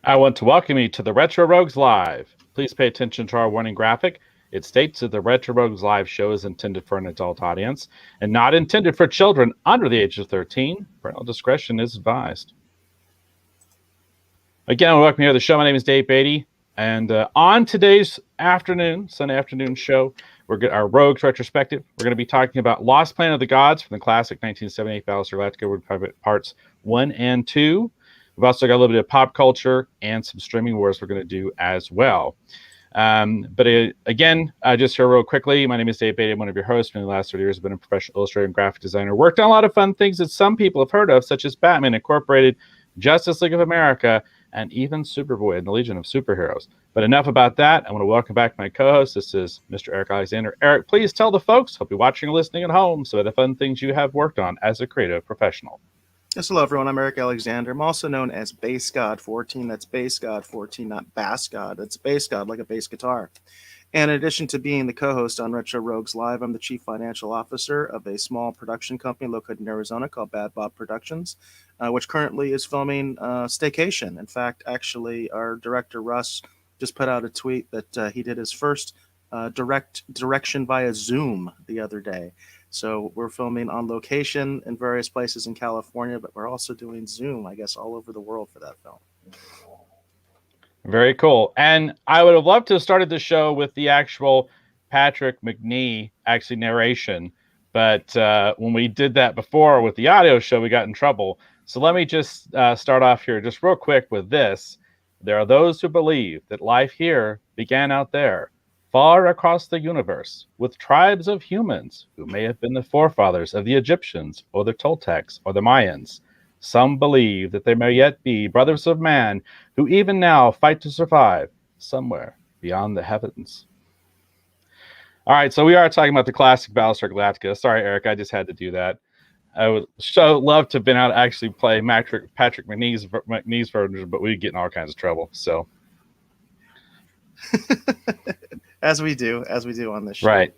I want to welcome you to the Retro Rogues Live. Please pay attention to our warning graphic. It states that the Retro Rogues Live show is intended for an adult audience and not intended for children under the age of 13. Parental discretion is advised. Again, welcome here to the show. My name is Dave Beatty. And on today's Sunday afternoon show, our Rogues retrospective. We're going to be talking about Lost Planet of the Gods from the classic 1978 Battlestar Galactica. We're going to parts 1 and 2. We've also got a little bit of pop culture and some streaming wars we're going to do as well. Again, just here real quickly, my name is Dave Beatty. I'm one of your hosts. For the last 30 years, I've been a professional illustrator and graphic designer. Worked on a lot of fun things that some people have heard of, such as Batman Incorporated, Justice League of America, and even Superboy and the Legion of Superheroes. But enough about that. I want to welcome back my co-host. This is Mr. Eric Alexander. Eric, please tell the folks, hope you're watching or listening at home, some of the fun things you have worked on as a creative professional. Yes, hello everyone. I'm Eric Alexander. I'm also known as Bass God 14. That's Bass God 14, not Bass God. That's Bass God, like a bass guitar. And in addition to being the co-host on Retro Rogues Live, I'm the chief financial officer of a small production company located in Arizona called Bad Bob Productions, which currently is filming Staycation. In fact, actually, our director Russ just put out a tweet that he did his first direction via Zoom the other day. So we're filming on location in various places in California, but we're also doing Zoom, I guess, all over the world for that film. Very cool. And I would have loved to have started the show with the actual Patrick McNee narration. But when we did that before with the audio show, we got in trouble. So let me just start off here just real quick with this. There are those who believe that life here began out there, far across the universe, with tribes of humans who may have been the forefathers of the Egyptians or the Toltecs or the Mayans. Some believe that there may yet be brothers of man who even now fight to survive somewhere beyond the heavens. All right, so we are talking about the classic Battlestar Galactica. Sorry, Eric, I just had to do that. I would so love to have been able to actually play Patrick McNee's version, but we'd get in all kinds of trouble. So, as we do on this show. Right.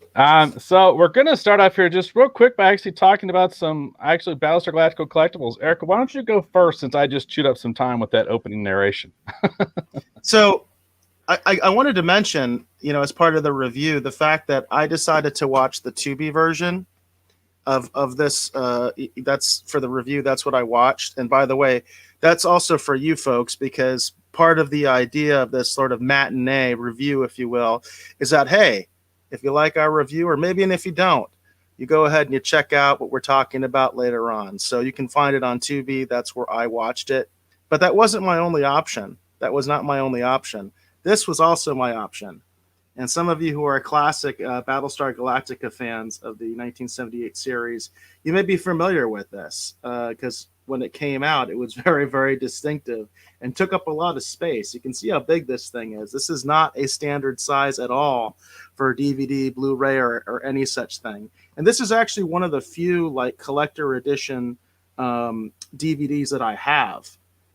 So we're going to start off here just real quick by actually talking about some Battlestar Galactica collectibles. Erica, why don't you go first, since I just chewed up some time with that opening narration? So I wanted to mention, as part of the review, the fact that I decided to watch the Tubi version of this. That's for the review. That's what I watched. And by the way, that's also for you folks, because part of the idea of this sort of matinee review, if you will, is that, hey, if you like our review, or maybe, and if you don't, you go ahead and you check out what we're talking about later on. So you can find it on Tubi. That's where I watched it. But that wasn't my only option. That was not my only option. This was also my option. And some of you who are classic Battlestar Galactica fans of the 1978 series, you may be familiar with this because when it came out, it was very, very distinctive and took up a lot of space. You can see how big this thing is. This is not a standard size at all for DVD, Blu-ray, or any such thing. And this is actually one of the few collector edition DVDs that I have.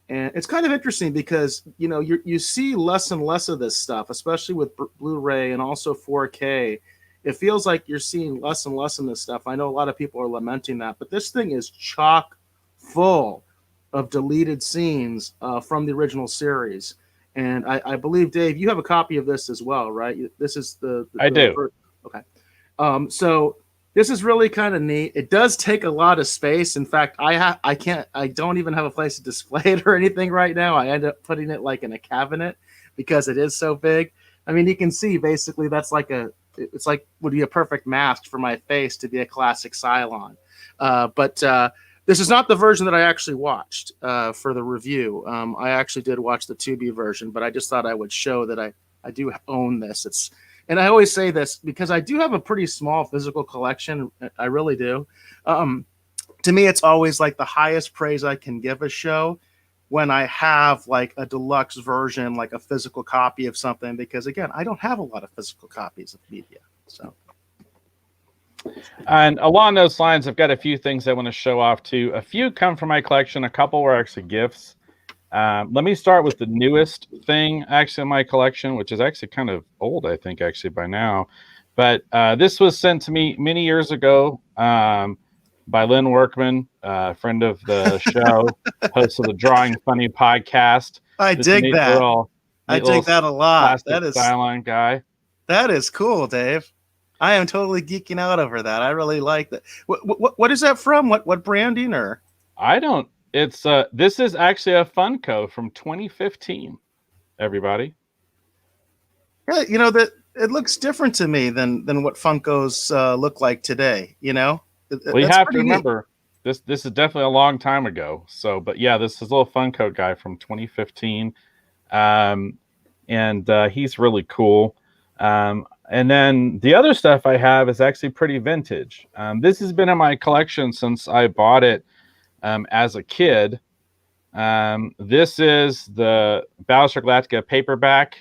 And it's kind of interesting because, you see less and less of this stuff, especially with Blu-ray and also 4K. It feels like you're seeing less and less of this stuff. I know a lot of people are lamenting that, but this thing is chock full of deleted scenes from the original series. And I believe, Dave, you have a copy of this as well, right? This is I do. First, okay. So this is really kind of neat. It does take a lot of space. In fact, I don't even have a place to display it or anything right now. I end up putting it in a cabinet because it is so big. I mean, you can see basically that's would be a perfect mask for my face to be a classic Cylon. But this is not the version that I actually watched for the review. I actually did watch the Tubi version, but I just thought I would show that I do own this. And I always say this because I do have a pretty small physical collection. I really do. To me, it's always the highest praise I can give a show when I have a deluxe version, a physical copy of something, because again, I don't have a lot of physical copies of media. So. And along those lines, I've got a few things I want to show off too. A few come from my collection. A couple were actually gifts. Let me start with the newest thing in my collection, which is actually kind of old, I think, by now. But this was sent to me many years ago by Lynn Workman, friend of the show, host of the Drawing Funny podcast. I Just a dig that. I neat little dig that a lot. plastic Cylon guy. That is cool, Dave. I am totally geeking out over that. I really like that. What is that from? What branding or? I don't. It's this is actually a Funko from 2015. Everybody. Yeah, that it looks different to me than what Funkos look like today. We That's have to pretty neat. remember this is definitely a long time ago. So, but yeah, this is a little Funko guy from 2015, and he's really cool. And then the other stuff I have is actually pretty vintage. This has been in my collection since I bought it as a kid. This is the Battlestar Galactica paperback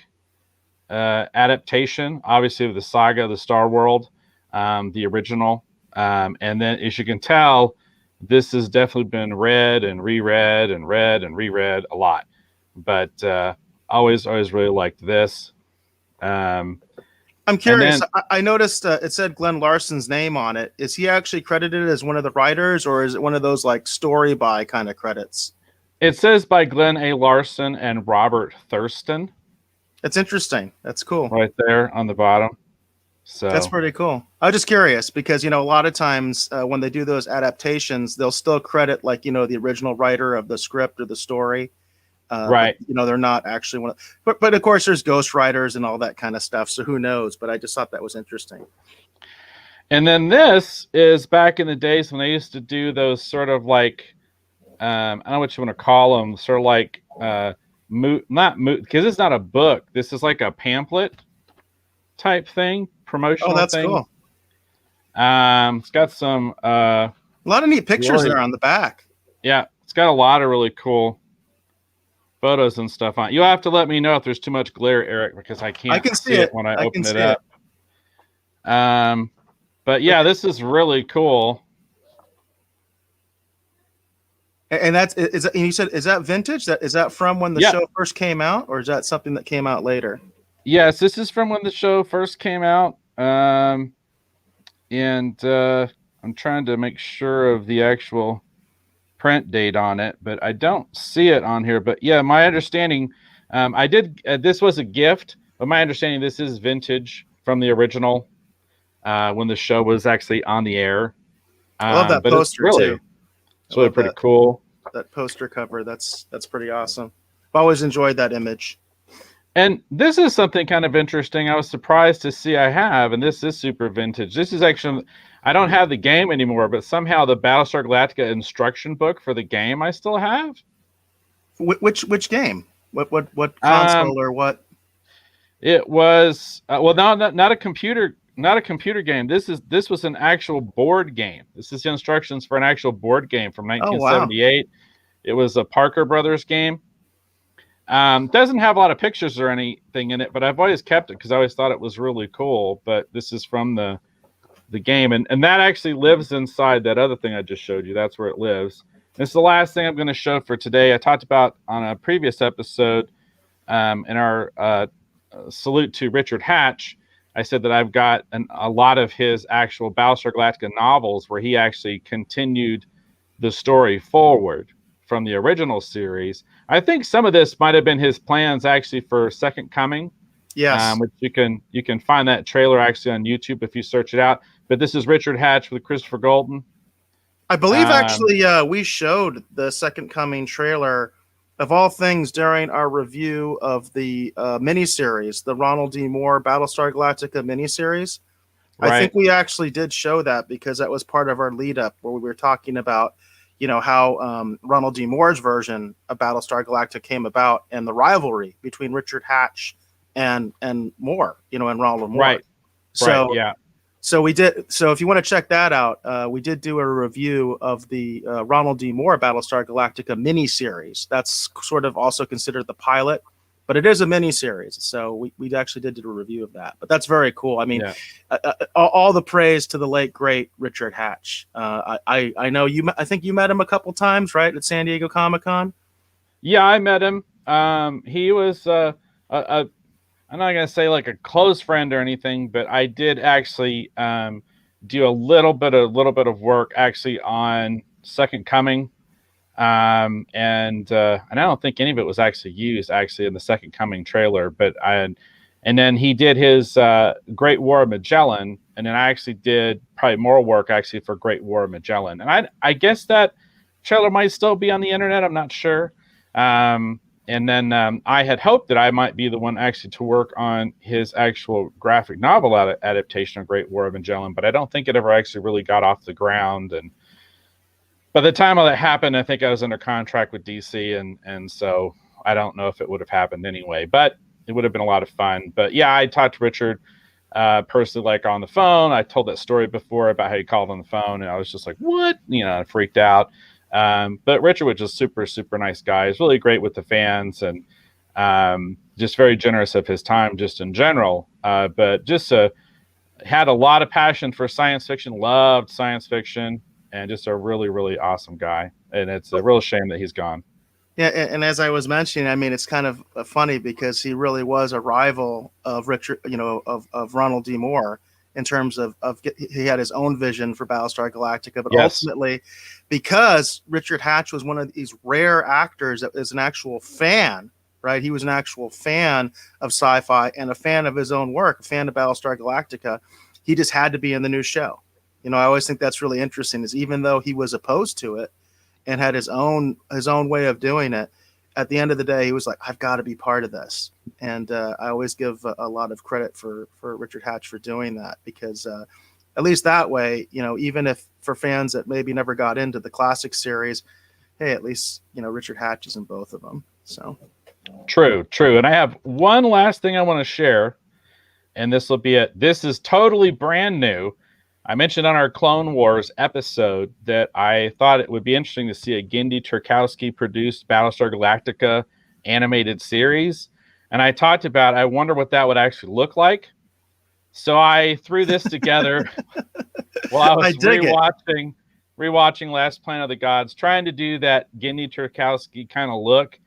adaptation, obviously of the saga of the Star World, the original. And then, as you can tell, this has definitely been read and reread and read and reread a lot. But always really liked this. I'm curious. I noticed it said Glenn Larson's name on it. Is he actually credited as one of the writers, or is it one of those like story by kind of credits? It says by Glenn A. Larson and Robert Thurston. That's interesting. That's cool. Right there on the bottom. So that's pretty cool. I was just curious because, a lot of times when they do those adaptations, they'll still credit like, the original writer of the script or the story. Right. But, they're not actually one of, but of course there's ghostwriters and all that kind of stuff. So who knows? But I just thought that was interesting. And then this is back in the days when they used to do those sort of like, I don't know what you want to call them, sort of like, because it's not a book. This is like a pamphlet type thing, promotional. Oh, that's thing. cool. It's got some a lot of neat pictures there on the back. Yeah, it's got a lot of really cool photos and stuff on it. You'll have to let me know if there's too much glare, Eric, because I can see it when I open it up. But yeah, this is really cool. And and you said, is that vintage? Is that from when the show first came out, or is that something that came out later? Yes, this is from when the show first came out. And I'm trying to make sure of the actual print date on it, but I don't see it on here. But yeah, my understanding, I did. This was a gift, but my understanding, this is vintage from the original when the show was actually on the air. I love that poster too. It's really pretty cool. That poster cover, that's pretty awesome. I've always enjoyed that image. And this is something kind of interesting. I was surprised to see I have, and this is super vintage. This is actually, I don't have the game anymore, but somehow the Battlestar Galactica instruction book for the game I still have. Which game? What console or what? It was not a computer. Not a computer game. This was an actual board game. This is the instructions for an actual board game from 1978. Oh, wow. It was a Parker Brothers game. Doesn't have a lot of pictures or anything in it, but I've always kept it because I always thought it was really cool. But this is from the game, and that actually lives inside that other thing I just showed you. That's where it lives. This is the last thing I'm going to show for today. I talked about on a previous episode in our salute to Richard Hatch. I said that I've got a lot of his actual Battlestar Galactica novels where he actually continued the story forward from the original series. I think some of this might have been his plans actually for Second Coming. Yes. Which you can find that trailer actually on YouTube if you search it out. But this is Richard Hatch with Christopher Golden. I believe actually we showed the Second Coming trailer of all things during our review of the miniseries, the Ronald D. Moore Battlestar Galactica miniseries. Right. I think we actually did show that because that was part of our lead up where we were talking about, how Ronald D. Moore's version of Battlestar Galactica came about and the rivalry between Richard Hatch and Moore, and Ronald Moore. Right. So, right. Yeah. So we did. So if you want to check that out, we did do a review of the Ronald D. Moore Battlestar Galactica miniseries. That's sort of also considered the pilot, but it is a miniseries. So we actually did do a review of that. But that's very cool. I mean, all the praise to the late great Richard Hatch. I know you. I think you met him a couple times, right, at San Diego Comic-Con. Yeah, I met him. He was I'm not going to say like a close friend or anything, but I did actually do a little bit of work actually on Second Coming and I don't think any of it was actually used in the Second Coming trailer. And then he did his Great War of Magellan, and then I actually did probably more work actually for Great War of Magellan. And I guess that trailer might still be on the internet. I'm not sure. And then I had hoped that I might be the one actually to work on his actual graphic novel adaptation of Great War of Magellan, but I don't think it ever actually really got off the ground. And by the time all that happened, I think I was under contract with DC, and so I don't know if it would have happened anyway, but it would have been a lot of fun. But yeah, I talked to Richard personally, like on the phone. I told that story before about how he called on the phone, and I was just like, what? I freaked out. But Richard was just super, super nice guy. He's really great with the fans, and just very generous of his time just in general. But just had a lot of passion for science fiction, loved science fiction, and just a really, really awesome guy. And it's a real shame that he's gone. Yeah, and as I was mentioning, I mean, it's kind of funny because he really was a rival of Richard, of Ronald D. Moore in terms of he had his own vision for Battlestar Galactica, but ultimately, because Richard Hatch was one of these rare actors that is an actual fan, right? He was an actual fan of sci-fi and a fan of his own work, a fan of Battlestar Galactica. He just had to be in the new show. I always think that's really interesting, is even though he was opposed to it and had his own way of doing it, at the end of the day, he was like, I've got to be part of this. And I always give a lot of credit for Richard Hatch for doing that, because at least that way, even if for fans that maybe never got into the classic series, hey, at least, Richard Hatch is in both of them. So true. And I have one last thing I want to share, and this will be it. This is totally brand new. I mentioned on our Clone Wars episode that I thought it would be interesting to see a Genndy Tartakovsky produced Battlestar Galactica animated series. And I talked about, I wonder what that would actually look like. So I threw this together while I was rewatching Last Planet of the Gods, trying to do that Genndy Tartakovsky kind of look,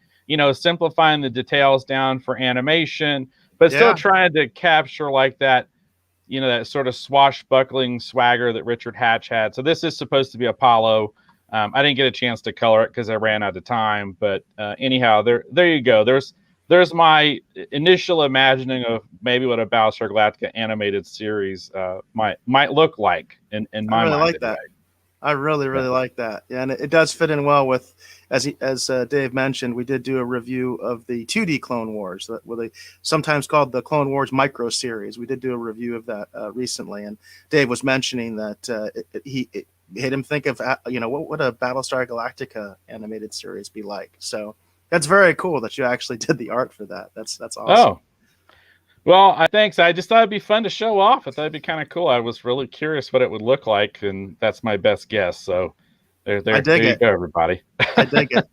simplifying the details down for animation, but still trying to capture like that, that sort of swashbuckling swagger that Richard Hatch had. So this is supposed to be Apollo. I didn't get a chance to color it because I ran out of time. But anyhow, there you go. There's my initial imagining of maybe what a Battlestar Galactica animated series might look like in my mind. I really like that. I really like that. Yeah, and it does fit in well with, as Dave mentioned, we did do a review of the 2D Clone Wars, sometimes called the Clone Wars Micro Series. We did do a review of that recently, and Dave was mentioning that it made him think of what would a Battlestar Galactica animated series be like. So that's very cool that you actually did the art for that. That's awesome. Oh. Well, thanks. I just thought it'd be fun to show off. I thought it'd be kind of cool. I was really curious what it would look like, and that's my best guess. So there you go, everybody. I dig it.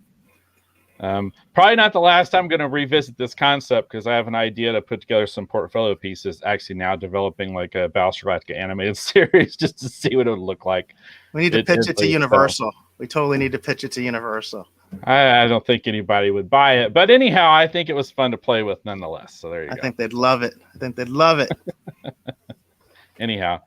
Probably not the last time I'm going to revisit this concept, because I have an idea to put together some portfolio pieces, actually now developing like a Battlestar Galactica animated series just to see what it would look like. We need to pitch it to Universal. We totally need to pitch it to Universal. I don't think anybody would buy it, but anyhow, I think it was fun to play with nonetheless. So there you go. I think they'd love it. Anyhow,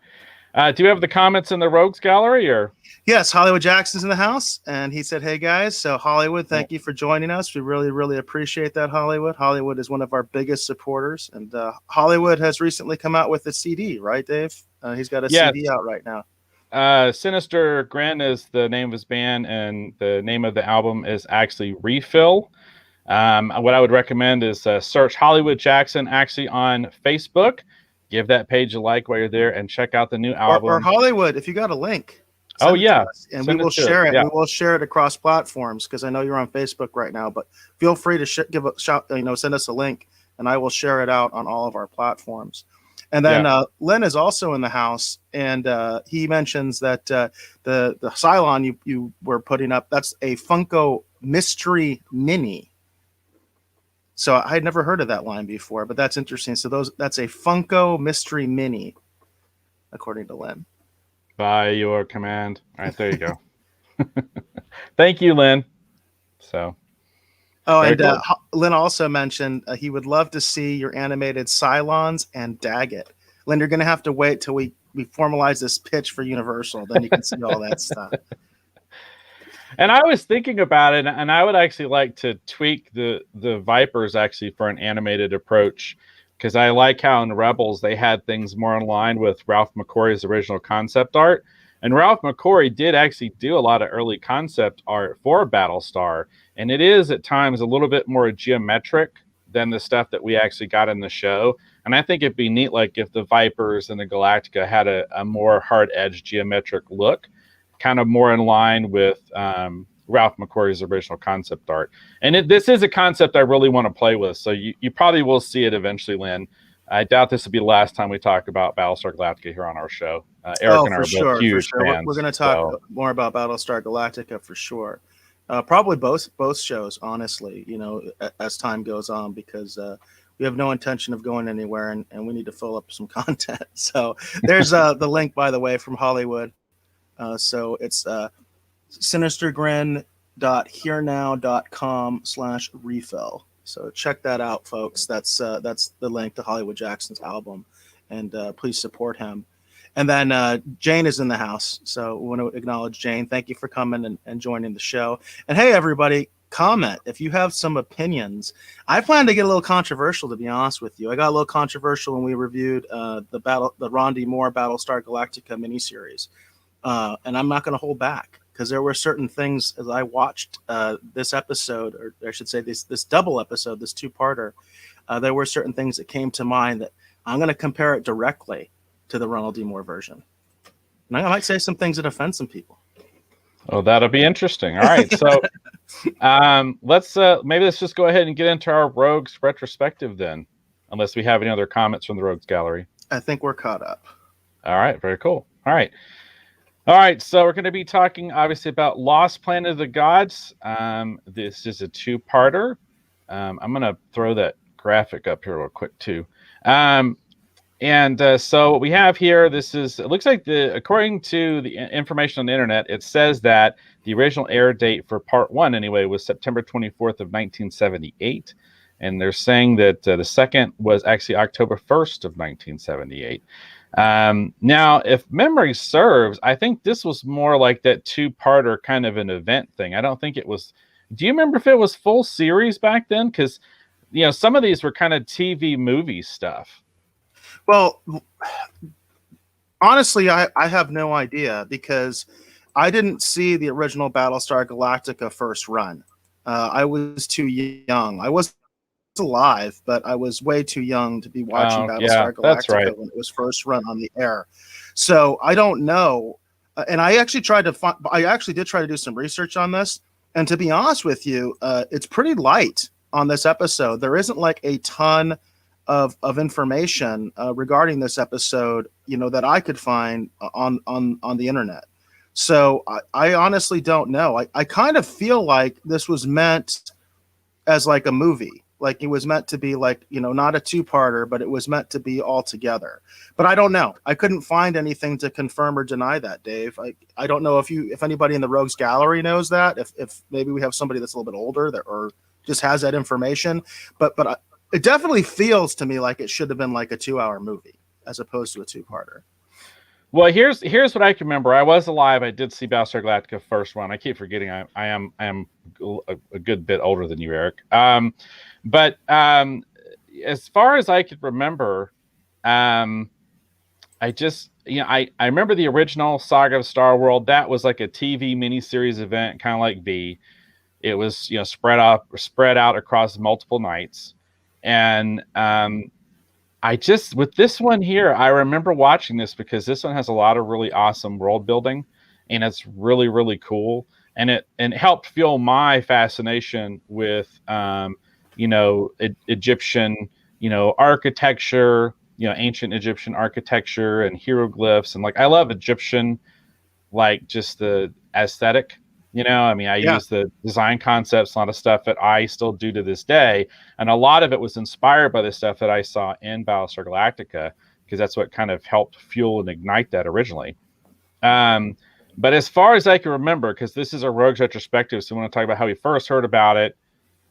do you have the comments in the Rogues Gallery, or? Yes, Hollywood Jackson's in the house, and he said, hey guys, so Hollywood, thank you for joining us. We really, really appreciate that, Hollywood. Hollywood is one of our biggest supporters, and Hollywood has recently come out with a CD, right, Dave? He's got a CD out right now. Sinister Grin is the name of his band, and the name of the album is actually Refill. What I would recommend is search Hollywood Jackson actually on Facebook. Give that page a like while you're there, and check out the new album. Or Hollywood, if you got a link. And we will share it. Yeah. We will share it across platforms, because I know you're on Facebook right now. But feel free to give a shout. Send us a link, and I will share it out on all of our platforms. And then Len is also in the house, and he mentions that the Cylon you were putting up, that's a Funko Mystery Mini. So I had never heard of that line before, but that's interesting. So that's a Funko Mystery Mini, according to Len. By your command. All right, there you go. Thank you, Len. So. Oh, and cool. Lynn also mentioned he would love to see your animated Cylons and Daggett. Lynn, you're going to have to wait till we formalize this pitch for Universal. Then you can see all that stuff. And I was thinking about it, and I would actually like to tweak the Vipers actually for an animated approach, because I like how in Rebels they had things more in line with Ralph McQuarrie's original concept art. And Ralph McQuarrie did actually do a lot of early concept art for Battlestar, and it is at times a little bit more geometric than the stuff that we actually got in the show. And I think it'd be neat, like if the Vipers and the Galactica had a more hard-edged geometric look, kind of more in line with Ralph McQuarrie's original concept art. And this is a concept I really want to play with, so you probably will see it eventually, Lynn. I doubt this will be the last time we talk about Battlestar Galactica here on our show. Eric and I are both huge fans. We're going to talk more about Battlestar Galactica for sure. Probably both shows, honestly, as time goes on, because we have no intention of going anywhere, and we need to fill up some content. So there's the link, by the way, from Hollywood. So it's sinistergrin.herenow.com/refill. So check that out, folks. That's the link to Hollywood Jackson's album, and please support him. And then Jane is in the house, so we want to acknowledge Jane. Thank you for coming and joining the show. And hey, everybody, comment if you have some opinions. I plan to get a little controversial, to be honest with you. I got a little controversial when we reviewed the Ron D. Moore Battlestar Galactica miniseries, and I'm not going to hold back, because there were certain things as I watched this episode, or I should say this double episode, this two-parter. There were certain things that came to mind that I'm going to compare it directly to the Ronald D. Moore version. And I might say some things that offend some people. Oh, that'll be interesting. All right. So let's just go ahead and get into our Rogues retrospective then, unless we have any other comments from the Rogues Gallery. I think we're caught up. All right. Very cool. All right. So we're going to be talking obviously about Lost Planet of the Gods. This is a two-parter. I'm going to throw that graphic up here real quick too. So what we have here, it looks like according to the information on the internet, it says that the original air date for part one anyway was September 24th of 1978. And they're saying that the second was actually October 1st of 1978. Now, if memory serves, I think this was more like that two-parter kind of an event thing. I don't think it was. Do you remember if it was full series back then? Because, some of these were kind of TV movie stuff. Well, honestly, I have no idea, because I didn't see the original Battlestar Galactica first run. I was too young. I was alive, but I was way too young to be watching Battlestar Galactica when it was first run on the air. So I don't know. And I actually did try to do some research on this. And to be honest with you, it's pretty light on this episode. There isn't like a ton of information regarding this episode, that I could find on the internet. So I honestly don't know. I kind of feel like this was meant as like a movie. Like it was meant to be like, not a two-parter, but it was meant to be all together. But I don't know. I couldn't find anything to confirm or deny that, Dave. I don't know if anybody in the Rogues Gallery knows that, if maybe we have somebody that's a little bit older or just has that information. But it definitely feels to me like it should have been like a 2-hour movie as opposed to a two-parter. Well, here's what I can remember. I was alive. I did see Battlestar Galactica first run. I keep forgetting I am a good bit older than you, Eric. But as far as I could remember, I remember the original Saga of Star World. That was like a TV miniseries event, kind of like V. It was spread out across multiple nights. And with this one here, I remember watching this because this one has a lot of really awesome world building, and it's really, really cool. And it helped fuel my fascination with, Egyptian, architecture, ancient Egyptian architecture and hieroglyphs. And like, I love Egyptian, like just the aesthetic. I use the design concepts, a lot of stuff that I still do to this day. And a lot of it was inspired by the stuff that I saw in Battlestar Galactica, because that's what kind of helped fuel and ignite that originally. But as far as I can remember, because this is a Rogues retrospective, so we want to talk about how we first heard about it,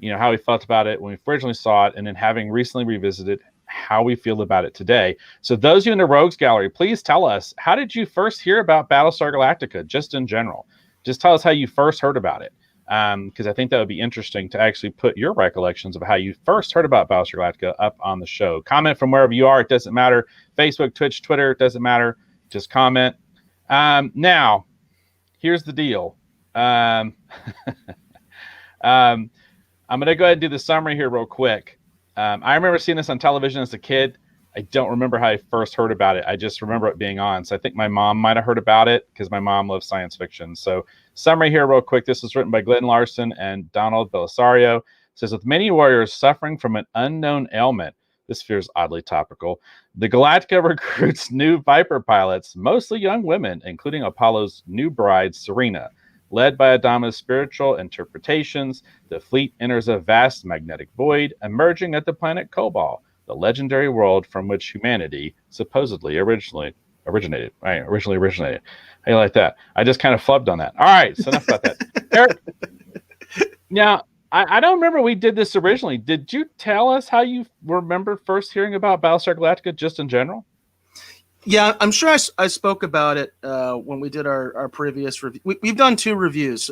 how we felt about it when we originally saw it, and then having recently revisited, how we feel about it today. So those of you in the Rogues Gallery, please tell us, how did you first hear about Battlestar Galactica, just in general? just tell us how you first heard about it. Because I think that would be interesting to actually put your recollections of how you first heard about Battlestar Galactica up on the show. Comment from wherever you are. It doesn't matter. Facebook, Twitch, Twitter, it doesn't matter. Just comment. Now, here's the deal. I'm going to go ahead and do the summary here real quick. I remember seeing this on television as a kid. I don't remember how I first heard about it. I just remember it being on. So I think my mom might have heard about it because my mom loves science fiction. So summary here real quick. This was written by Glenn Larson and Donald Belisario. It says, with many warriors suffering from an unknown ailment, this feels oddly topical, the Galactica recruits new Viper pilots, mostly young women, including Apollo's new bride, Serena. Led by Adama's spiritual interpretations, the fleet enters a vast magnetic void, emerging at the planet Kobol, the legendary world from which humanity supposedly originally originated. How you like that? I just kind of flubbed on that. All right, so enough about that. Eric, now, I don't remember we did this originally. Did you tell us how you remember first hearing about Battlestar Galactica just in general? Yeah, I'm sure I spoke about it when we did our previous review. We've done 2 reviews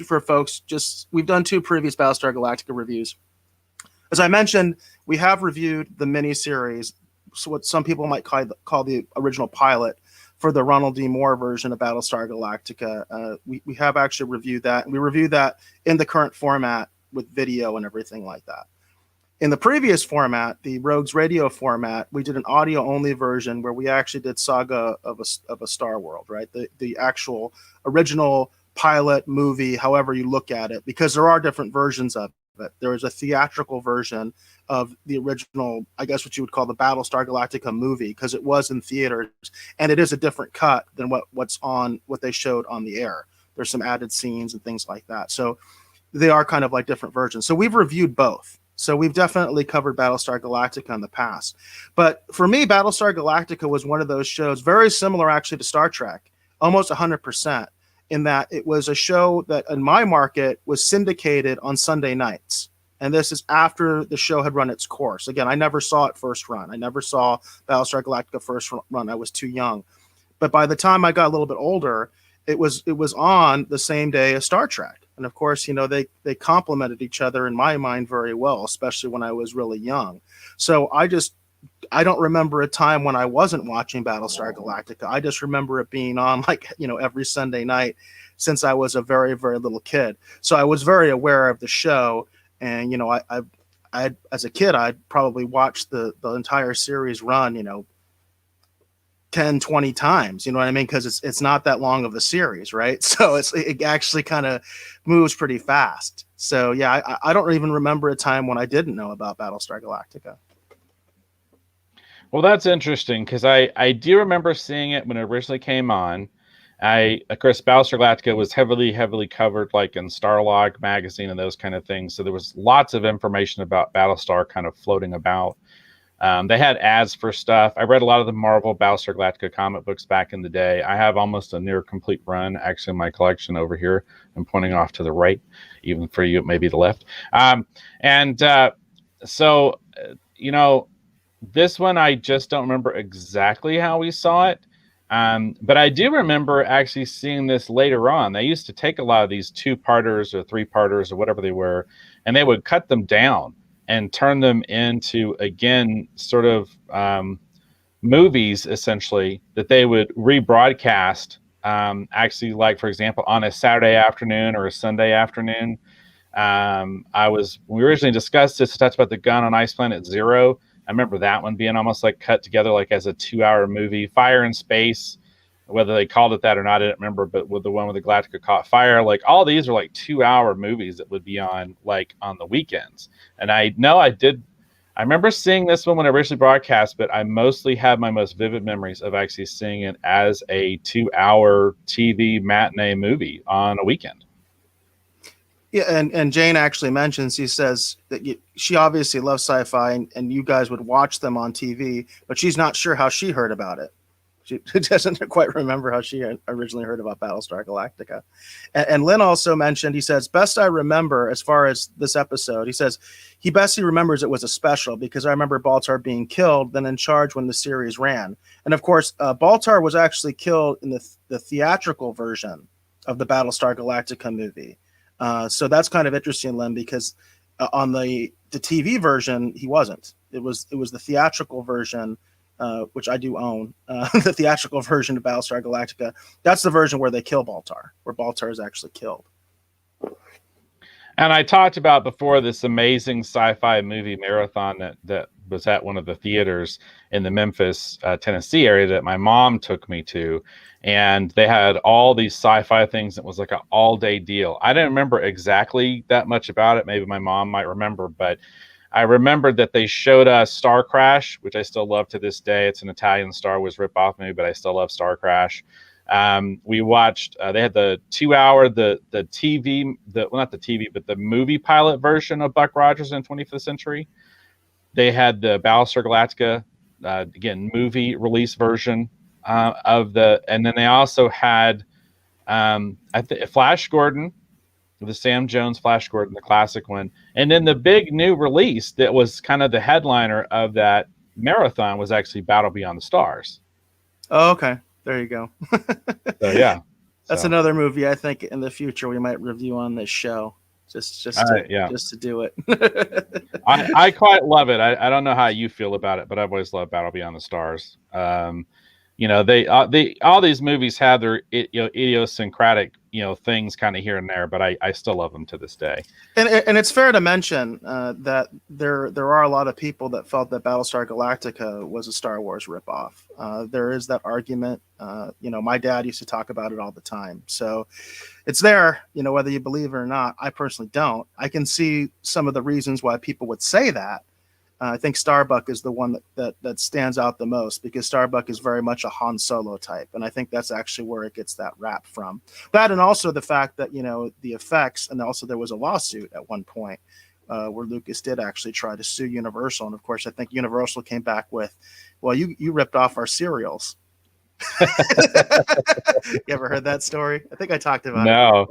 for folks. We've done 2 previous Battlestar Galactica reviews. As I mentioned, we have reviewed the miniseries, so what some people might call the original pilot for the Ronald D. Moore version of Battlestar Galactica. We have actually reviewed that, and we reviewed that in the current format with video and everything like that. In the previous format, the Rogues Radio format, we did an audio-only version where we actually did Saga of a Star World, right? The actual original pilot movie, however you look at it, because there are different versions of it. There is a theatrical version of the original, I guess what you would call the Battlestar Galactica movie, because it was in theaters, and it is a different cut than what they showed on the air. There's some added scenes and things like that. So they are kind of like different versions. So we've reviewed both. So we've definitely covered Battlestar Galactica in the past. But for me, Battlestar Galactica was one of those shows, very similar actually to Star Trek, almost 100%, in that it was a show that in my market was syndicated on Sunday nights. And this is after the show had run its course. Again, I never saw it first run. I never saw Battlestar Galactica first run. I was too young. But by the time I got a little bit older, it was on the same day as Star Trek. And of course, they complemented each other in my mind very well, especially when I was really young. So I don't remember a time when I wasn't watching Battlestar Galactica. I just remember it being on every Sunday night since I was a very, very little kid. So I was very aware of the show. And, I as a kid, I'd probably watched the entire series run, 10, 20 times, you know what I mean? Because it's not that long of a series, right? So it actually kind of moves pretty fast. So yeah, I don't even remember a time when I didn't know about Battlestar Galactica. Well, that's interesting because I do remember seeing it when it originally came on. Of course, Battlestar Galactica was heavily covered like in Starlog magazine and those kind of things. So there was lots of information about Battlestar kind of floating about. They had ads for stuff. I read a lot of the Marvel Battlestar Galactica comic books back in the day. I have almost a near complete run actually in my collection over here. I'm pointing off to the right, even for you, maybe the left. So, this one, I just don't remember exactly how we saw it. But I do remember actually seeing this later on. They used to take a lot of these 2-parters or 3-parters or whatever they were, and they would cut them down and turn them into, again, sort of movies, essentially, that they would rebroadcast, actually, like, for example, on a Saturday afternoon or a Sunday afternoon. We originally discussed this, talked about the Gun on Ice Planet Zero. I remember that one being almost like cut together like as a 2-hour movie. Fire in Space, whether they called it that or not, I don't remember, but with the one where the Galactica caught fire, like all these are like 2-hour movies that would be on like on the weekends. And I know I remember seeing this one when it originally broadcast, but I mostly have my most vivid memories of actually seeing it as a 2-hour TV matinee movie on a weekend. Yeah, and Jane actually mentions, he says that she obviously loves sci-fi and you guys would watch them on TV, but she's not sure how she heard about it. She doesn't quite remember how she originally heard about Battlestar Galactica. And Lynn also mentioned, he says, best I remember as far as this episode, he says, he remembers it was a special because I remember Baltar being killed, then in charge when the series ran. And of course, Baltar was actually killed in the theatrical version of the Battlestar Galactica movie. So that's kind of interesting, Len, because on the TV version, he wasn't. It was the theatrical version, which I do own, the theatrical version of Battlestar Galactica. That's the version where they kill Baltar, where Baltar is actually killed. And I talked about before this amazing sci-fi movie marathon that was at one of the theaters in the Memphis, Tennessee area that my mom took me to. And they had all these sci-fi things. It was like an all-day deal. I didn't remember exactly that much about it. Maybe my mom might remember, but I remembered that they showed us Star Crash, which I still love to this day. It's an Italian Star Wars ripoff movie, but I still love Star Crash. We watched, they had the 2-hour, the TV, not the TV, but the movie pilot version of Buck Rogers in 25th Century. They had the Battlestar Galactica, again, movie release version and then they also had Flash Gordon, the Sam Jones Flash Gordon, the classic one. And then the big new release that was kind of the headliner of that marathon was actually Battle Beyond the Stars. Oh, okay. There you go. So yeah, that's another movie I think in the future we might review on this show. Just to do it. I quite love it. I don't know how you feel about it, but I've always loved Battle Beyond the Stars. They all these movies have their idiosyncratic things kind of here and there, but I still love them to this day. And it's fair to mention that there are a lot of people that felt that Battlestar Galactica was a Star Wars ripoff. There is that argument. My dad used to talk about it all the time. So it's there, whether you believe it or not. I personally don't. I can see some of the reasons why people would say that. I think Starbuck is the one that stands out the most, because Starbuck is very much a Han Solo type. And I think that's actually where it gets that rap from. That, and also the fact that, the effects, and also there was a lawsuit at one point where Lucas did actually try to sue Universal. And of course, I think Universal came back with, well, you ripped off our cereals. You ever heard that story? I think I talked about it. No,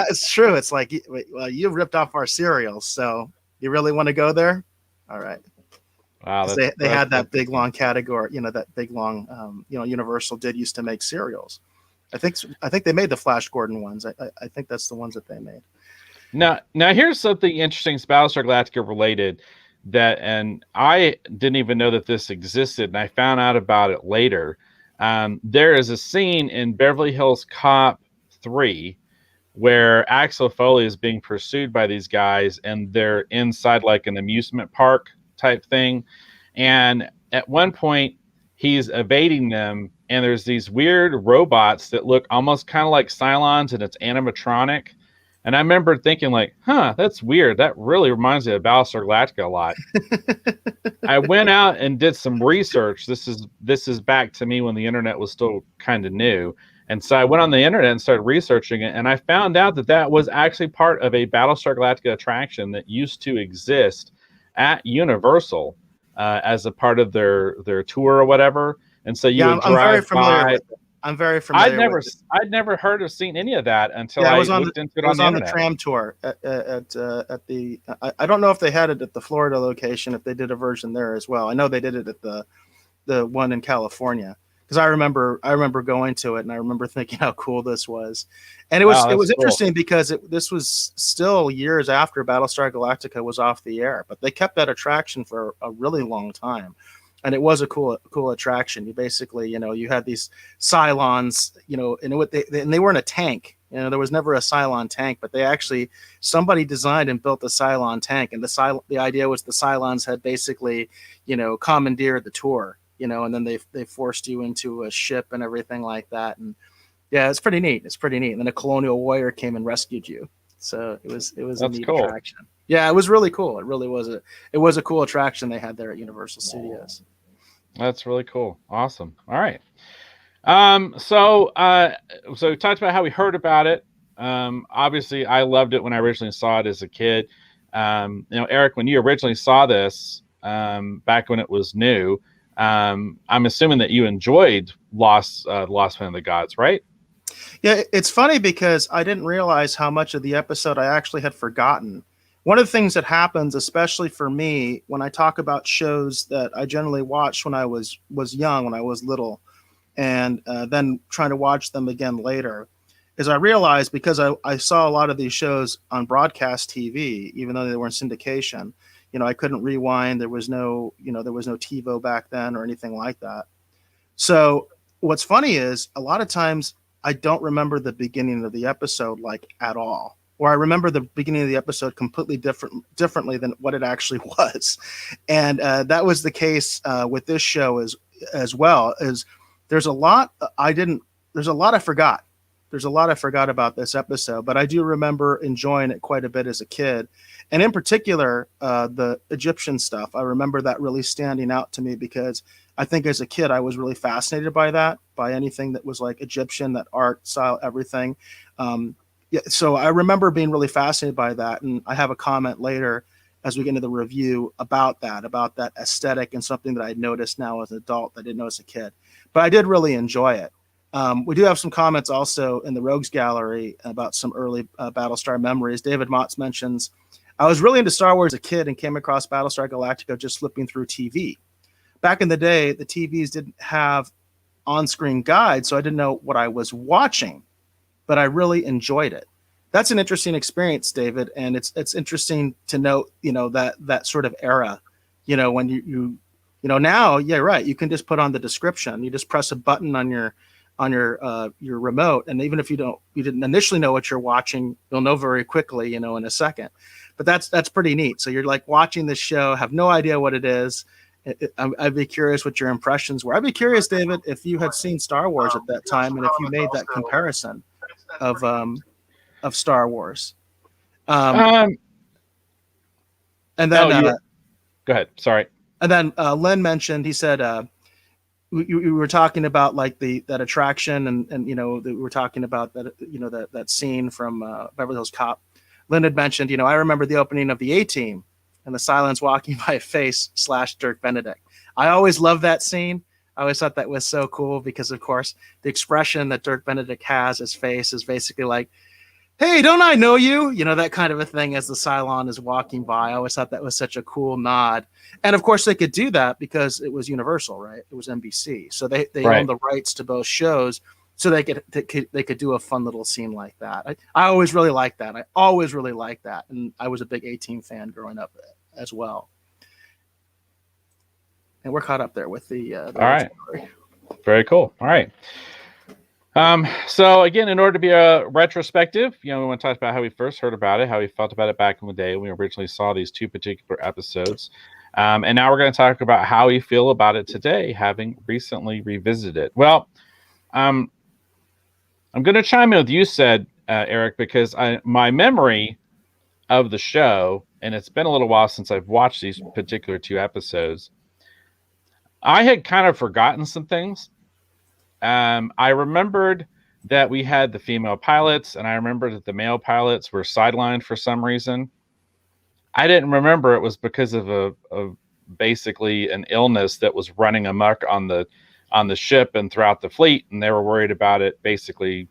it's true. It's like, well, you ripped off our cereals, so you really want to go there? All right. Wow. They had that big long category, that big long, Universal did used to make cereals. I think they made the Flash Gordon ones. I think that's the ones that they made. Now here's something interesting, Battlestar Galactica related, and I didn't even know that this existed, and I found out about it later. There is a scene in Beverly Hills Cop 3 where Axel Foley is being pursued by these guys, and they're inside like an amusement park type thing. And at one point he's evading them, and there's these weird robots that look almost kind of like Cylons, and it's animatronic. And I remember thinking like, that's weird. That really reminds me of Battlestar Galactica a lot. I went out and did some research. This is back to me when the internet was still kind of new. And so I went on the internet and started researching it, and I found out that was actually part of a Battlestar Galactica attraction that used to exist at Universal as a part of their tour or whatever. And so you would drive I'm very familiar by. with it. I'm very familiar. I'd never heard or seen any of that until I looked into it on the internet. The tram tour at the. I don't know if they had it at the Florida location, if they did a version there as well. I know they did it at the one in California. Because I remember going to it, and I remember thinking how cool this was, and it was cool. Interesting because this was still years after Battlestar Galactica was off the air, but they kept that attraction for a really long time, and it was a cool attraction. You basically, you had these Cylons, and they were in a tank. There was never a Cylon tank, but somebody designed and built the Cylon tank, and the idea was the Cylons had basically, commandeered the tour. And then they forced you into a ship and everything like that. And yeah, it's pretty neat. And then a colonial warrior came and rescued you. So it was a neat attraction. Yeah, it was really cool. It really was a cool attraction they had there at Universal Studios. That's really cool. Awesome. All right. So we talked about how we heard about it. Obviously I loved it when I originally saw it as a kid. Eric, when you originally saw this, back when it was new, I'm assuming that you enjoyed Lost Planet of the Gods, right? Yeah, it's funny because I didn't realize how much of the episode I actually had forgotten. One of the things that happens, especially for me, when I talk about shows that I generally watched when I was young, when I was little, and then trying to watch them again later, is I realized, because I saw a lot of these shows on broadcast TV, even though they were in syndication, I couldn't rewind. There was no TiVo back then or anything like that. So what's funny is a lot of times I don't remember the beginning of the episode like at all, or I remember the beginning of the episode completely differently than what it actually was. And that was the case with this show as well. Is there's a lot I forgot. There's a lot I forgot about this episode, but I do remember enjoying it quite a bit as a kid. And in particular, the Egyptian stuff. I remember that really standing out to me because I think as a kid, I was really fascinated by anything that was like Egyptian, that art style, everything. So I remember being really fascinated by that. And I have a comment later as we get into the review about that aesthetic, and something that I noticed now as an adult that I didn't know as a kid. But I did really enjoy it. We do have some comments also in the Rogues Gallery about some early Battlestar memories. David Motz mentions, I was really into Star Wars as a kid and came across Battlestar Galactica just flipping through TV. Back in the day, the TVs didn't have on-screen guides, so I didn't know what I was watching, but I really enjoyed it. That's an interesting experience, David, and it's interesting to note, that sort of era, when you now, yeah, right, you can just put on the description. You just press a button on your remote, and even if you didn't initially know what you're watching, you'll know very quickly, in a second. But that's pretty neat. So you're like watching this show, have no idea what it is. I'd be curious what your impressions were. I'd be curious, David, if you had seen Star Wars at that time, and if you made that comparison of Star Wars. And then go ahead. Sorry. And then Len mentioned, he said, we were talking about like that attraction, and we were talking about that that scene from Beverly Hills Cop. Lynn had mentioned, I remember the opening of the A-Team and the Cylons walking by face / Dirk Benedict. I always loved that scene. I always thought that was so cool because, of course, the expression that Dirk Benedict has, his face, is basically like, hey, don't I know you? That kind of a thing as the Cylon is walking by. I always thought that was such a cool nod. And, of course, they could do that because it was Universal, right? It was NBC. So they right. owned the rights to both shows. So they could do a fun little scene like that. I always really liked that. And I was a big A-Team fan growing up as well. And we're caught up there with the all right. Story. Very cool. All right. So again, in order to be a retrospective, we want to talk about how we first heard about it, how we felt about it back in the day when we originally saw these two particular episodes. And now we're going to talk about how we feel about it today, having recently revisited it. Well, I'm going to chime in with you said, Eric, because my memory of the show, and it's been a little while since I've watched these particular two episodes, I had kind of forgotten some things. I remembered that we had the female pilots, and I remember that the male pilots were sidelined for some reason. I didn't remember it was because of basically an illness that was running amok on the ship and throughout the fleet, and they were worried about it basically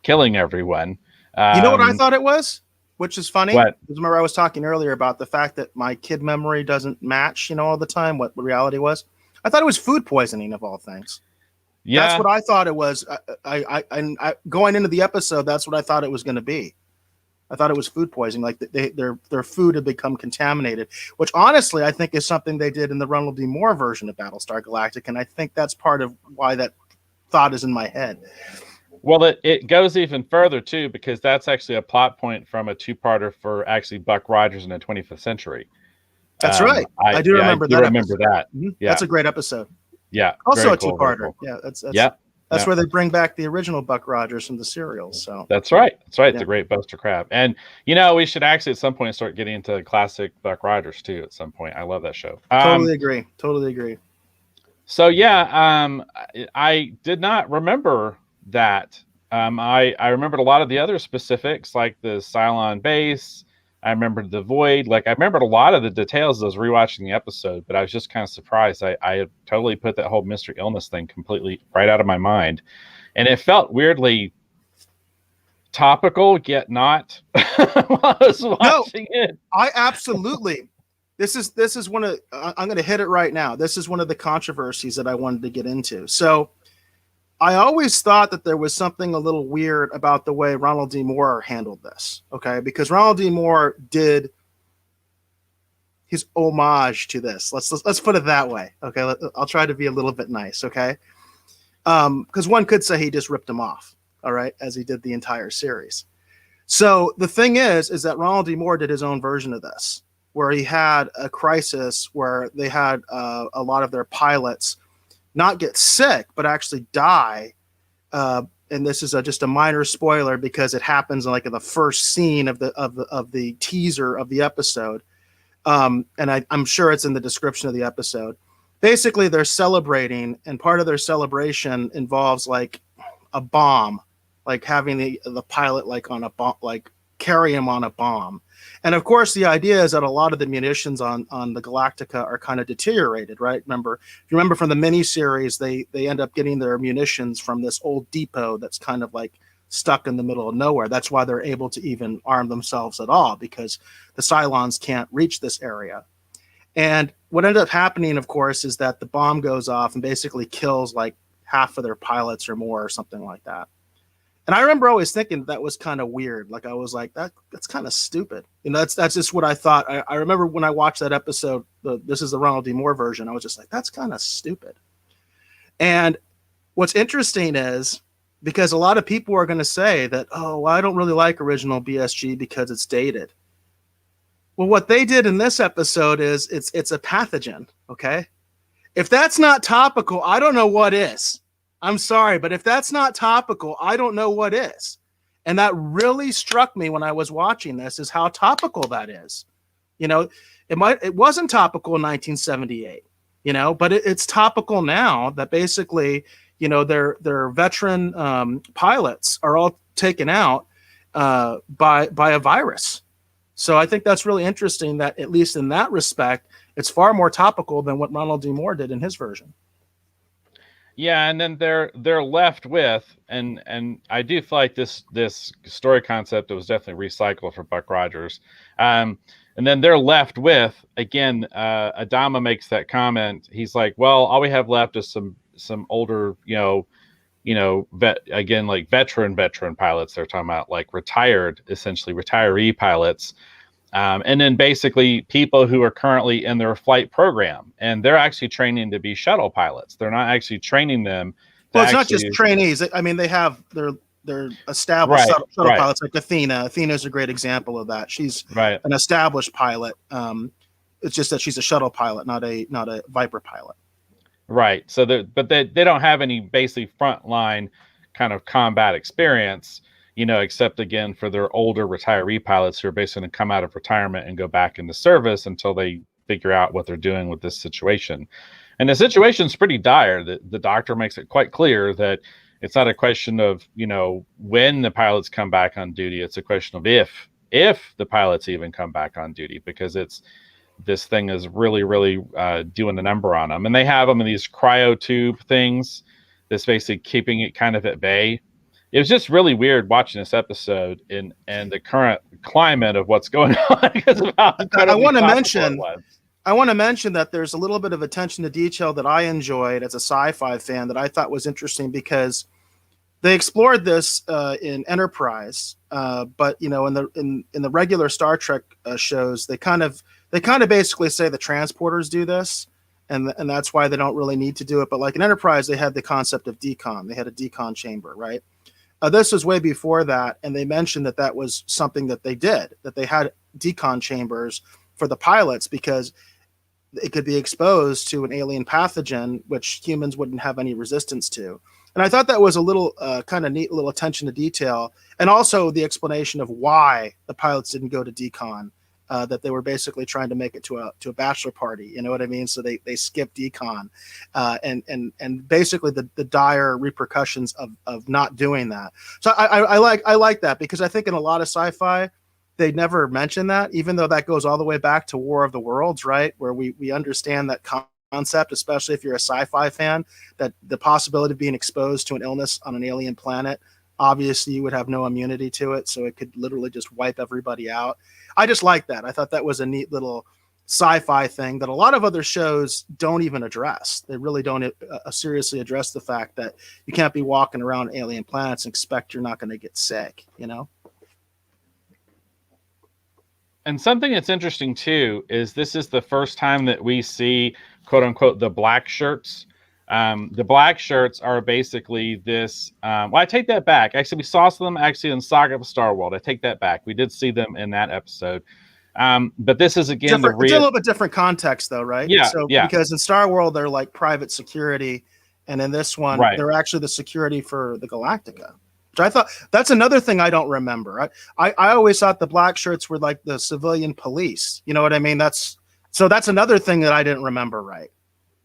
killing everyone. You know what I thought it was? Which is funny. What? Remember, I was talking earlier about the fact that my kid memory doesn't match, all the time what reality was. I thought it was food poisoning of all things. Yeah, that's what I thought it was. I going into the episode, that's what I thought it was going to be. I thought it was food poisoning, like their food had become contaminated, which honestly I think is something they did in the Ronald D. Moore version of Battlestar Galactica, and I think that's part of why that thought is in my head. Well, it goes even further too, because that's actually a plot point from a two-parter for actually Buck Rogers in the 25th century. That's right. I do remember that. Mm-hmm. Yeah, that's a great episode. Yeah, also a two-parter. Cool. Yeah, that's yeah. where they bring back the original Buck Rogers from the serials. So that's right. Yeah. It's a great Buster Crab, and we should actually at some point start getting into classic Buck Rogers too. At some point, I love that show. Totally agree. So I did not remember that. I remembered a lot of the other specifics, like the Cylon base. I remembered the void. Like I remembered a lot of the details as I was rewatching the episode, but I was just kind of surprised. I had totally put that whole Mr. Illness thing completely right out of my mind. And it felt weirdly topical, yet not while I was watching it. I absolutely. This is one of, I'm going to hit it right now. This is one of the controversies that I wanted to get into. So I always thought that there was something a little weird about the way Ronald D. Moore handled this. Okay, because Ronald D. Moore did his homage to this. Let's put it that way. Okay, I'll try to be a little bit nice. Okay, because one could say he just ripped him off. All right, as he did the entire series. So the thing is that Ronald D. Moore did his own version of this, where he had a crisis where they had a lot of their pilots not get sick, but actually die. And this is just a minor spoiler because it happens like in the first scene of the teaser of the episode. And I'm sure it's in the description of the episode. Basically, they're celebrating, and part of their celebration involves like a bomb, like having the pilot like on a bomb, like carry him on a bomb. And of course, the idea is that a lot of the munitions on the Galactica are kind of deteriorated, right? If you remember from the miniseries, they end up getting their munitions from this old depot that's kind of like stuck in the middle of nowhere. That's why they're able to even arm themselves at all, because the Cylons can't reach this area. And what ended up happening, of course, is that the bomb goes off and basically kills like half of their pilots or more or something like that. And I remember always thinking that was kind of weird. Like I was like, that's kind of stupid. You know, that's just what I thought. I remember when I watched that episode, this is the Ronald D. Moore version, I was just like, that's kind of stupid. And what's interesting is, because a lot of people are going to say that, oh, well, I don't really like original BSG because it's dated. Well, what they did in this episode is it's a pathogen, okay? If that's not topical, I don't know what is. I'm sorry, but if that's not topical, I don't know what is. And that really struck me when I was watching this, is how topical that is. You know, it wasn't topical in 1978, you know, but it's topical now that basically, you know, their veteran pilots are all taken out by a virus. So I think that's really interesting that, at least in that respect, it's far more topical than what Ronald D. Moore did in his version. Yeah, and then they're left with, and I do feel like this story concept was definitely recycled for Buck Rogers. And then they're left with, again, Adama makes that comment. He's like, well, all we have left is some older, veteran pilots. They're talking about like essentially retiree pilots. And then basically people who are currently in their flight program, and they're actually training to be shuttle pilots. They're not actually training them. Well, it's not just trainees. I mean, they have their established shuttle pilots, like Athena. Athena is a great example of that. She's an established pilot. It's just that she's a shuttle pilot, not a Viper pilot. Right. So they don't have any basically frontline kind of combat experience, you know, except again for their older retiree pilots who are basically going to come out of retirement and go back into service until they figure out what they're doing with this situation. And the situation's pretty dire. The doctor makes it quite clear that it's not a question of, you know, when the pilots come back on duty. It's a question of if the pilots even come back on duty, because this thing is really, really doing the number on them. And they have them in these cryo tube things that's basically keeping it kind of at bay. It was just really weird watching this episode and the current climate of what's going on. Because of how I want to mention that there's a little bit of attention to detail that I enjoyed as a sci-fi fan that I thought was interesting, because they explored this in Enterprise, but you know, in the regular Star Trek shows, they kind of basically say the transporters do this, and that's why they don't really need to do it. But like in Enterprise, they had the concept of decon. They had a decon chamber, right? This was way before that, and they mentioned that was something that they did, that they had decon chambers for the pilots because it could be exposed to an alien pathogen, which humans wouldn't have any resistance to. And I thought that was a little kind of neat little attention to detail, and also the explanation of why the pilots didn't go to decon. That they were basically trying to make it to a bachelor party, you know what I mean? So they skipped decon, and basically the dire repercussions of not doing that. So I like that, because I think in a lot of sci-fi they never mention that, even though that goes all the way back to War of the Worlds, right? Where we understand that concept, especially if you're a sci-fi fan, that the possibility of being exposed to an illness on an alien planet, obviously you would have no immunity to it, so it could literally just wipe everybody out. I just like that. I thought that was a neat little sci-fi thing that a lot of other shows don't even address. They really don't seriously address the fact that you can't be walking around alien planets and expect you're not going to get sick, you know? And something that's interesting too is this is the first time that we see, quote unquote, the black shirts. The black shirts are basically this. Well, I take that back. Actually, we saw them actually in Saga of Star World. I take that back. We did see them in that episode. But this is again it's a little bit different context, though, right? Yeah. So yeah. Because in Star World they're like private security, and in this one they're actually the security for the Galactica. Which I thought that's another thing I don't remember. I always thought the black shirts were like the civilian police. You know what I mean? That's another thing that I didn't remember. Right.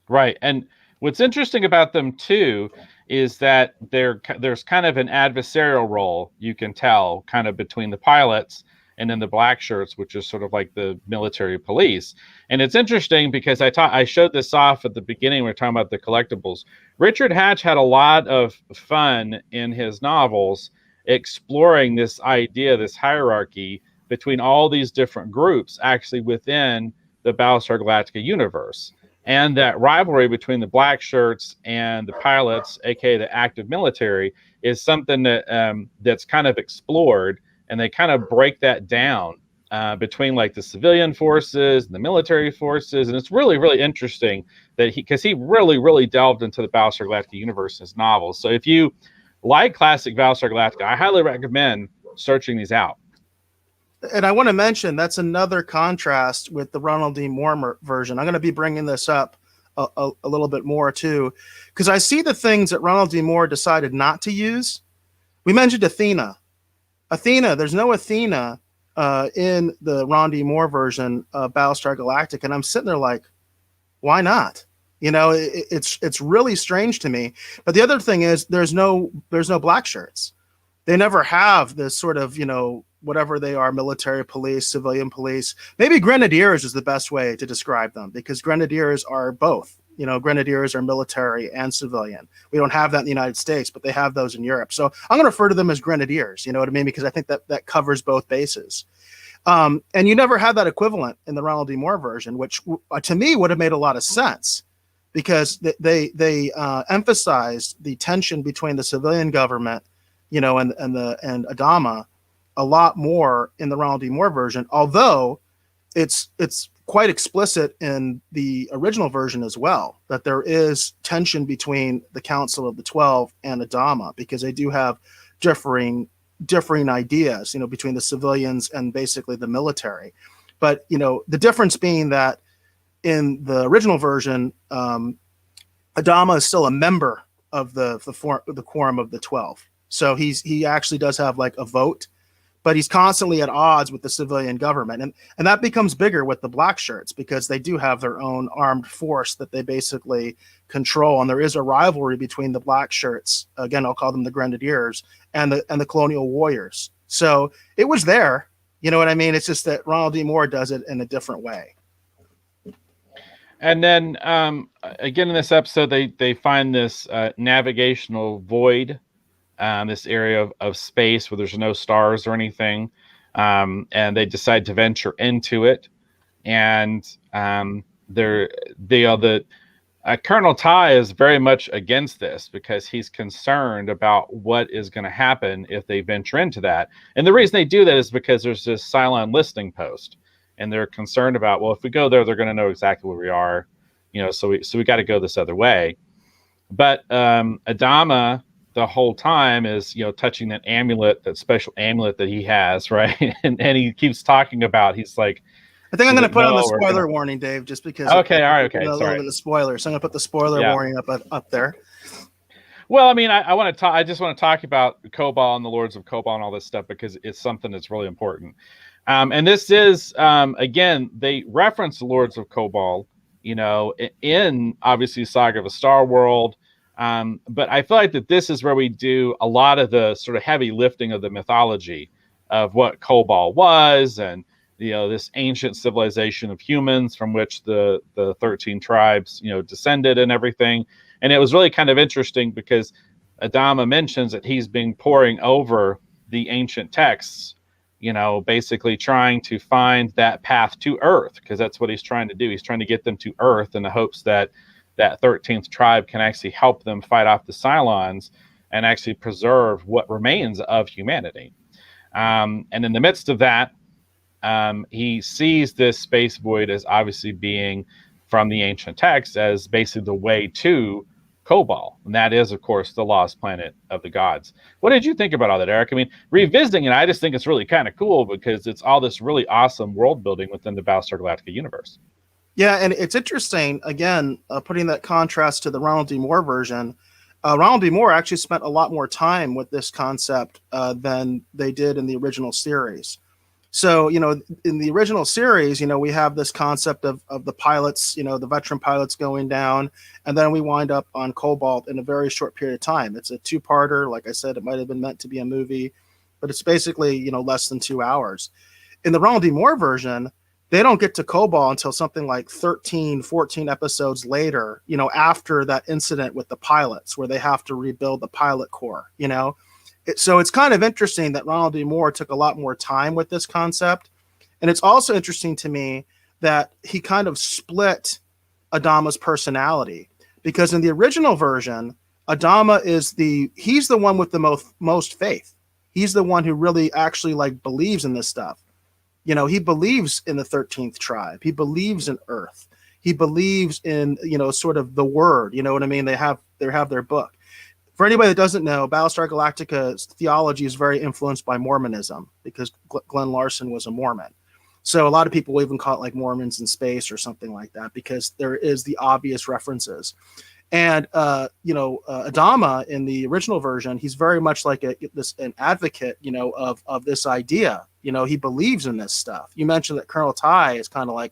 Right. And what's interesting about them too is that there's kind of an adversarial role, you can tell, kind of between the pilots and then the black shirts, which is sort of like the military police. And it's interesting because I showed this off at the beginning. We were talking about the collectibles. Richard Hatch had a lot of fun in his novels exploring this idea, this hierarchy between all these different groups actually within the Battlestar Galactica universe. And that rivalry between the black shirts and the pilots, aka the active military, is something that that's kind of explored. And they kind of break that down between like the civilian forces and the military forces. And it's really, really interesting that because he really, really delved into the Battlestar Galactica universe in his novels. So if you like classic Battlestar Galactica, I highly recommend searching these out. And I want to mention that's another contrast with the Ronald D. Moore version. I'm going to be bringing this up a little bit more too, because I see the things that Ronald D. Moore decided not to use. We mentioned Athena. There's no Athena in the Ron D. Moore version of Battlestar Galactica, and I'm sitting there like, why not? You know, it's really strange to me. But the other thing is, there's no black shirts. They never have this sort of, you know, whatever they are, military police, civilian police. Maybe grenadiers is the best way to describe them, because grenadiers are both. You know, grenadiers are military and civilian. We don't have that in the United States, but they have those in Europe. So I'm going to refer to them as grenadiers, you know what I mean? Because I think that covers both bases. And you never had that equivalent in the Ronald D. Moore version, which to me would have made a lot of sense, because they emphasized the tension between the civilian government, you know, and Adama a lot more in the Ronald D. Moore version, although it's quite explicit in the original version as well, that there is tension between the Council of the 12 and Adama, because they do have differing ideas, you know, between the civilians and basically the military. But, you know, the difference being that in the original version, Adama is still a member of the quorum of the 12. So he actually does have like a vote, but he's constantly at odds with the civilian government. And that becomes bigger with the black shirts, because they do have their own armed force that they basically control. And there is a rivalry between the black shirts, again, I'll call them the grenadiers, and the colonial warriors. So it was there, you know what I mean? It's just that Ronald D. Moore does it in a different way. And then again, in this episode, they find this navigational void, this area of space where there's no stars or anything, and they decide to venture into it. And Colonel Ty is very much against this, because he's concerned about what is going to happen if they venture into that. And the reason they do that is because there's this Cylon listening post, and they're concerned about, well, if we go there, they're going to know exactly where we are, you know, so we got to go this other way. But Adama the whole time is, you know, touching that amulet, that special amulet that he has, right? and he keeps talking about, he's like, I think I'm going to put on the spoiler warning, Dave, just because. Okay, all right, okay, a little bit of spoilers. So I'm going to put the spoiler warning up there. Well, I mean, I just want to talk about Kobol and the Lords of Kobol and all this stuff, because it's something that's really important. And this is, again, they reference the Lords of Kobol, you know, in obviously Saga of a Star World. But I feel like that this is where we do a lot of the sort of heavy lifting of the mythology of what Kobol was, and, you know, this ancient civilization of humans from which the 13 tribes, you know, descended and everything. And it was really kind of interesting, because Adama mentions that he's been poring over the ancient texts basically trying to find that path to Earth, because that's what he's trying to do. He's trying to get them to Earth in the hopes that that 13th tribe can actually help them fight off the Cylons and actually preserve what remains of humanity. And in the midst of that, he sees this space void as obviously being from the ancient texts as basically the way to Kobol. And that is, of course, the lost planet of the gods. What did you think about all that, Eric? I mean, revisiting it, I just think it's really kind of cool because it's all this really awesome world building within the Battlestar Galactica universe. Yeah, and it's interesting, again, putting that contrast to the Ronald D. Moore version. Ronald D. Moore actually spent a lot more time with this concept than they did in the original series. So, in the original series, we have this concept of the pilots, the veteran pilots going down, and then we wind up on Cobalt in a very short period of time. It's a two-parter. Like I said, it might have been meant to be a movie, but it's basically, less than 2 hours. In the Ronald D. Moore version, they don't get to Cobalt until something like 13, 14 episodes later, after that incident with the pilots where they have to rebuild the pilot corps, So it's kind of interesting that Ronald D. Moore took a lot more time with this concept. And it's also interesting to me that he kind of split Adama's personality, because in the original version, Adama he's the one with the most faith. He's the one who really actually believes in this stuff. He believes in the 13th tribe. He believes in Earth. He believes in, sort of the word, you know what I mean? They have their book. For anybody that doesn't know, Battlestar Galactica's theology is very influenced by Mormonism, because Glenn Larson was a Mormon. So a lot of people will even call it Mormons in space or something like that, because there is the obvious references. And, Adama in the original version, he's very much like an advocate, of this idea. He believes in this stuff. You mentioned that Colonel Ty is kind of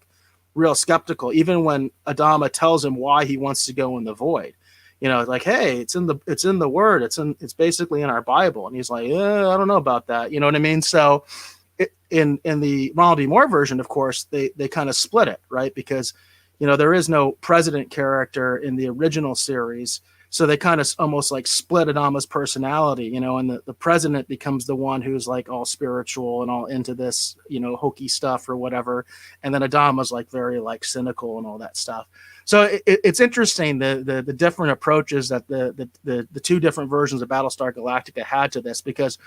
real skeptical, even when Adama tells him why he wants to go in the void. Hey, it's in the word. It's basically in our Bible. And he's like, I don't know about that. You know what I mean? So in the Ronald D. Moore version, of course, they kind of split it, right? Because, there is no president character in the original series. So they kind of almost split Adama's personality, and the president becomes the one who's all spiritual and all into this, hokey stuff or whatever. And then Adama's very cynical and all that stuff. So it's interesting the different approaches that the two different versions of Battlestar Galactica had to this, because,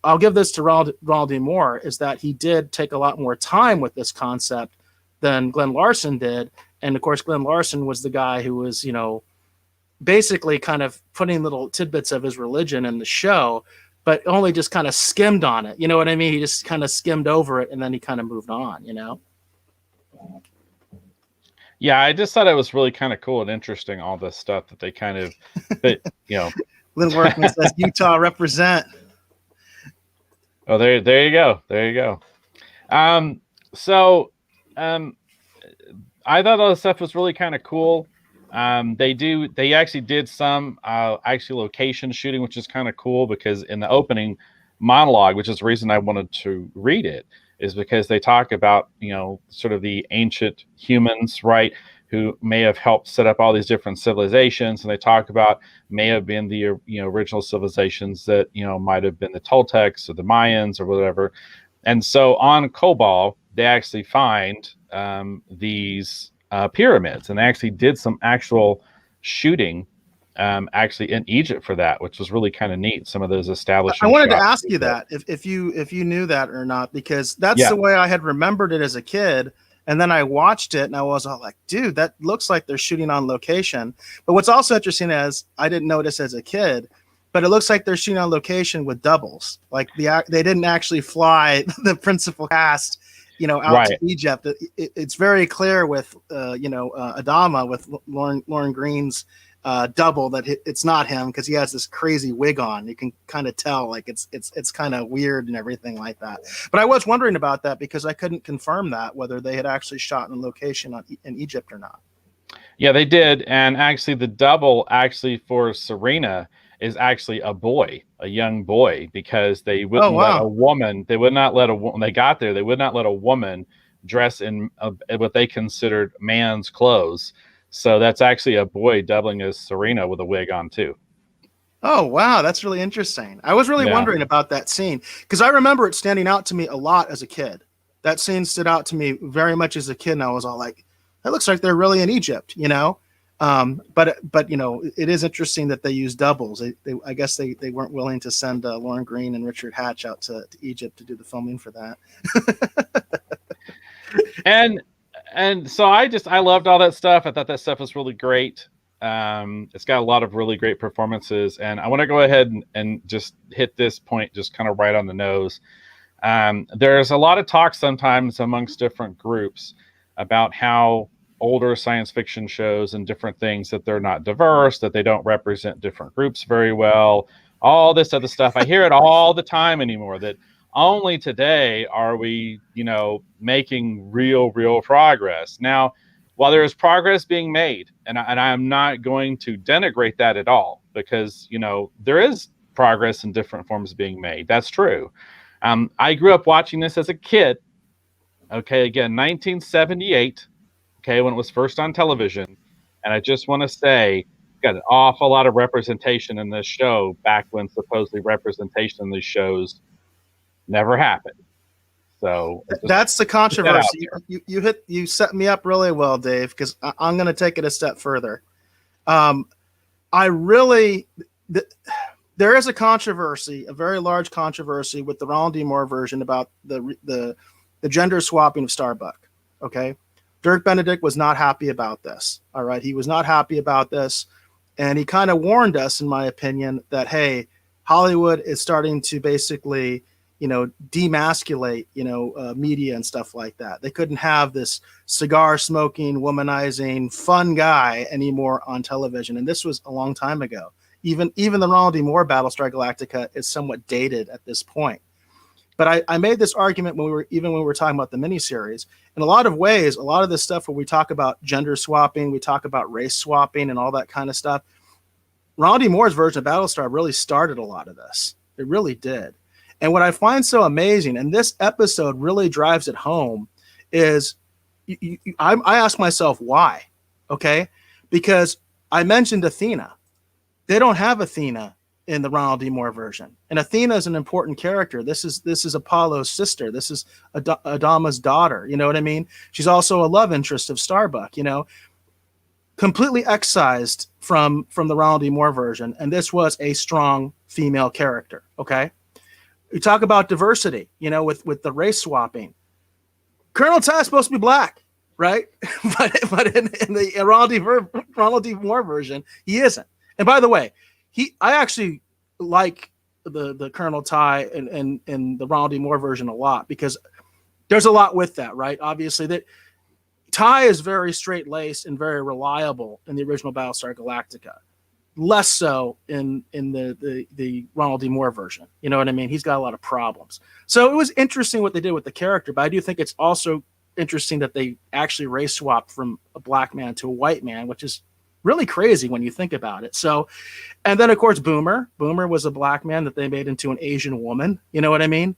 I'll give this to Ronald D. Moore, is that he did take a lot more time with this concept than Glenn Larson did. And of course, Glenn Larson was the guy who was, basically kind of putting little tidbits of his religion in the show, but only just kind of skimmed on it. You know what I mean? He just kind of skimmed over it and then he kind of moved on, Yeah, I just thought it was really kind of cool and interesting, all this stuff that they kind of, Lynn Workman says, Utah represent. Oh, there you go. There you go. I thought all this stuff was really kind of cool. They actually did some location shooting, which is kind of cool, because in the opening monologue, which is the reason I wanted to read it, is because they talk about, sort of the ancient humans, right, who may have helped set up all these different civilizations. And they talk about may have been the, original civilizations that, might have been the Toltecs or the Mayans or whatever. And so on Kobol, they actually find these pyramids, and they actually did some actual shooting actually in Egypt for that, which was really kind of neat. Some of those establishing. I wanted to ask you that if you knew that or not, because that's the way I had remembered it as a kid. And then I watched it and I was all like, dude, that looks like they're shooting on location. But what's also interesting is I didn't notice as a kid, but it looks like they're shooting on location with doubles. They didn't actually fly the principal cast, out to Egypt. It's very clear with, Adama, with Lauren Green's double, that it's not him, because he has this crazy wig on. You can kind of tell it's kind of weird and everything like that. But I was wondering about that, because I couldn't confirm that whether they had actually shot in location in Egypt or not. Yeah, they did. And actually the double for Serena is actually a young boy, because they wouldn't let a woman, when they got there, they would not let a woman dress in what they considered man's clothes. So that's actually a boy doubling as Serena with a wig on too. Oh, wow. That's really interesting. I was really Yeah. wondering about that scene because I remember it standing out to me a lot as a kid. That scene stood out to me very much as a kid. And I was all like, that looks like they're really in Egypt, you know? But you know, it is interesting that they use doubles. I guess they weren't willing to send Lauren Green and Richard Hatch out to Egypt to do the filming for that. And so I loved all that stuff. I thought that stuff was really great. It's got a lot of really great performances, and I want to go ahead and just hit this point just kind of right on the nose. There's a lot of talk sometimes amongst different groups about how older science fiction shows and different things, that they're not diverse, that they don't represent different groups very well, all this other stuff. I hear it all the time anymore, that only today are we, making real progress. Now, while there is progress being made, and I'm not going to denigrate that at all, because, there is progress in different forms being made. That's true. I grew up watching this as a kid. Okay, again, 1978. Okay, when it was first on television, and I just want to say, got an awful lot of representation in this show back when supposedly representation in these shows never happened. So that's the controversy. You set me up really well, Dave, because I'm going to take it a step further. There is a controversy, a very large controversy with the Ronald D. Moore version about the gender swapping of Starbuck. Okay, Dirk Benedict was not happy about this. All right, he was not happy about this, and he kind of warned us, in my opinion, that hey, Hollywood is starting to basically, demasculate, media and stuff like that. They couldn't have this cigar smoking, womanizing, fun guy anymore on television, and this was a long time ago. Even the Ronald D. Moore Battlestar Galactica is somewhat dated at this point. But I made this argument when we were talking about the miniseries. In a lot of ways, a lot of this stuff where we talk about gender swapping, we talk about race swapping and all that kind of stuff, Ronald D. Moore's version of Battlestar really started a lot of this. It really did. And what I find so amazing, and this episode really drives it home, is I ask myself why, okay? Because I mentioned Athena. They don't have Athena in the Ronald D. Moore version. And Athena is an important character. This is Apollo's sister. This is Adama's daughter. You know what I mean? She's also a love interest of Starbuck, completely excised from the Ronald D. Moore version. And this was a strong female character, okay? We talk about diversity, with the race swapping. Colonel Ty is supposed to be black, right? but in the Ronald D. Moore version, he isn't. And by the way, I actually like the Colonel Ty and the Ronald D. Moore version a lot, because there's a lot with that, right? Obviously, that Ty is very straight-laced and very reliable in the original Battlestar Galactica. Less so in the Ronald D. Moore version. You know what I mean? He's got a lot of problems. So it was interesting what they did with the character, but I do think it's also interesting that they actually race swapped from a black man to a white man, which is really crazy when you think about it. So, and then of course, Boomer was a black man that they made into an Asian woman. You know what I mean?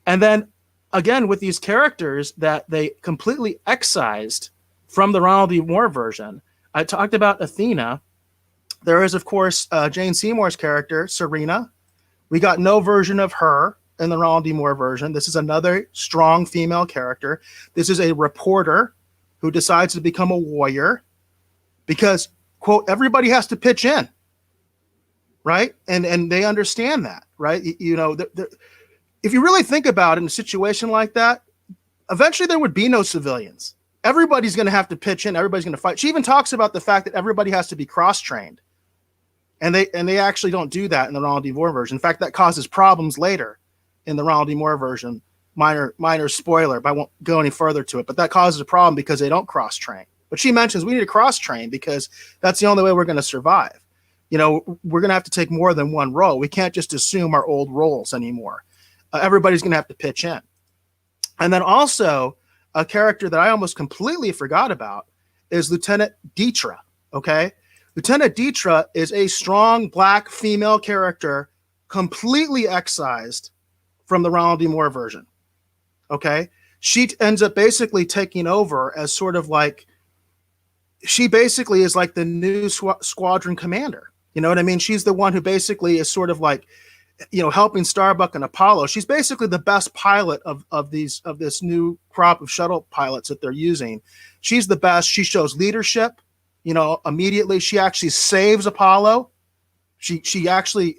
And then again, with these characters that they completely excised from the Ronald D. Moore version, I talked about Athena. There is, of course, Jane Seymour's character, Serena. We got no version of her in the Ronald D. Moore version. This is another strong female character. This is a reporter who decides to become a warrior because, quote, everybody has to pitch in, right? And they understand that, right? If you really think about it in a situation like that, eventually there would be no civilians. Everybody's going to have to pitch in. Everybody's going to fight. She even talks about the fact that everybody has to be cross-trained. And they actually don't do that in the Ronald D. Moore version. In fact, that causes problems later in the Ronald D. Moore version. Minor spoiler, but I won't go any further to it. But that causes a problem because they don't cross-train. But she mentions we need to cross-train because that's the only way we're going to survive. We're going to have to take more than one role. We can't just assume our old roles anymore. Everybody's going to have to pitch in. And then also a character that I almost completely forgot about is Lieutenant Dietra, okay? Lieutenant Dietra is a strong black female character completely excised from the Ronald D. Moore version, okay? She ends up basically taking over as sort of like, she basically is like the new squadron commander. You know what I mean? She's the one who basically is sort of like, helping Starbuck and Apollo. She's basically the best pilot of this new crop of shuttle pilots that they're using. She's the best. She shows leadership, immediately. She actually saves Apollo. She actually,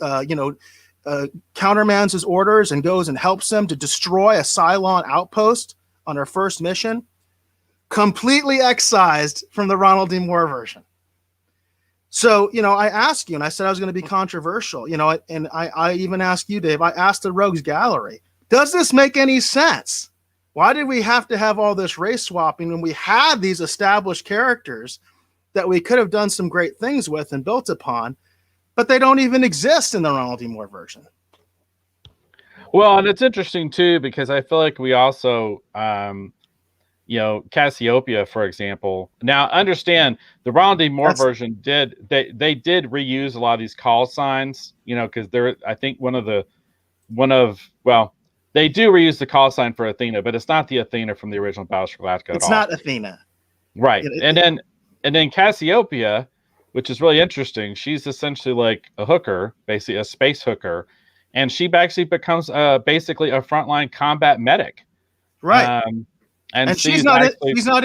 countermands his orders and goes and helps him to destroy a Cylon outpost on her first mission. Completely excised from the Ronald D. Moore version. So, I asked you, and I said I was going to be controversial, and I even asked you, Dave, I asked the Rogues Gallery, does this make any sense? Why did we have to have all this race swapping when we had these established characters that we could have done some great things with and built upon, but they don't even exist in the Ronald D. Moore version? Well, and it's interesting, too, because I feel like we also... Cassiopeia, for example. Now, understand the Ronald D. Moore version did reuse a lot of these call signs, because I think they do reuse the call sign for Athena, but it's not the Athena from the original Battlestar Galactica at all. It's not Athena. Right. And then Cassiopeia, which is really interesting, she's essentially like a hooker, basically a space hooker, and she actually becomes basically a frontline combat medic. Right. And she's not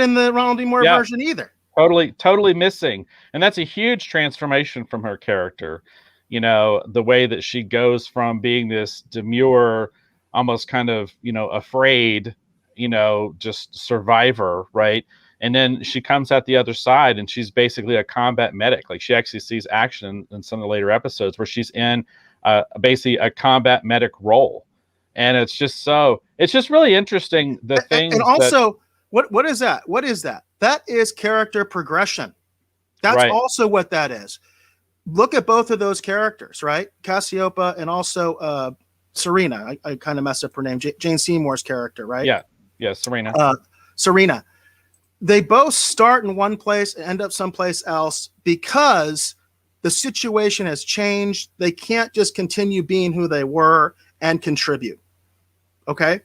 in the Ronald D. Moore version either. Totally missing. And that's a huge transformation from her character. The way that she goes from being this demure, almost kind of, afraid, just survivor, right? And then she comes out the other side and she's basically a combat medic. Like she actually sees action in some of the later episodes where she's in basically a combat medic role. And it's just really interesting. And also, what is that? What is that? That is character progression. That's right. Also what that is. Look at both of those characters, right? Cassiopeia and also Serena. I kind of messed up her name. Jane Seymour's character, right? Yeah, Serena. Serena. They both start in one place and end up someplace else because the situation has changed. They can't just continue being who they were and contribute. Okay.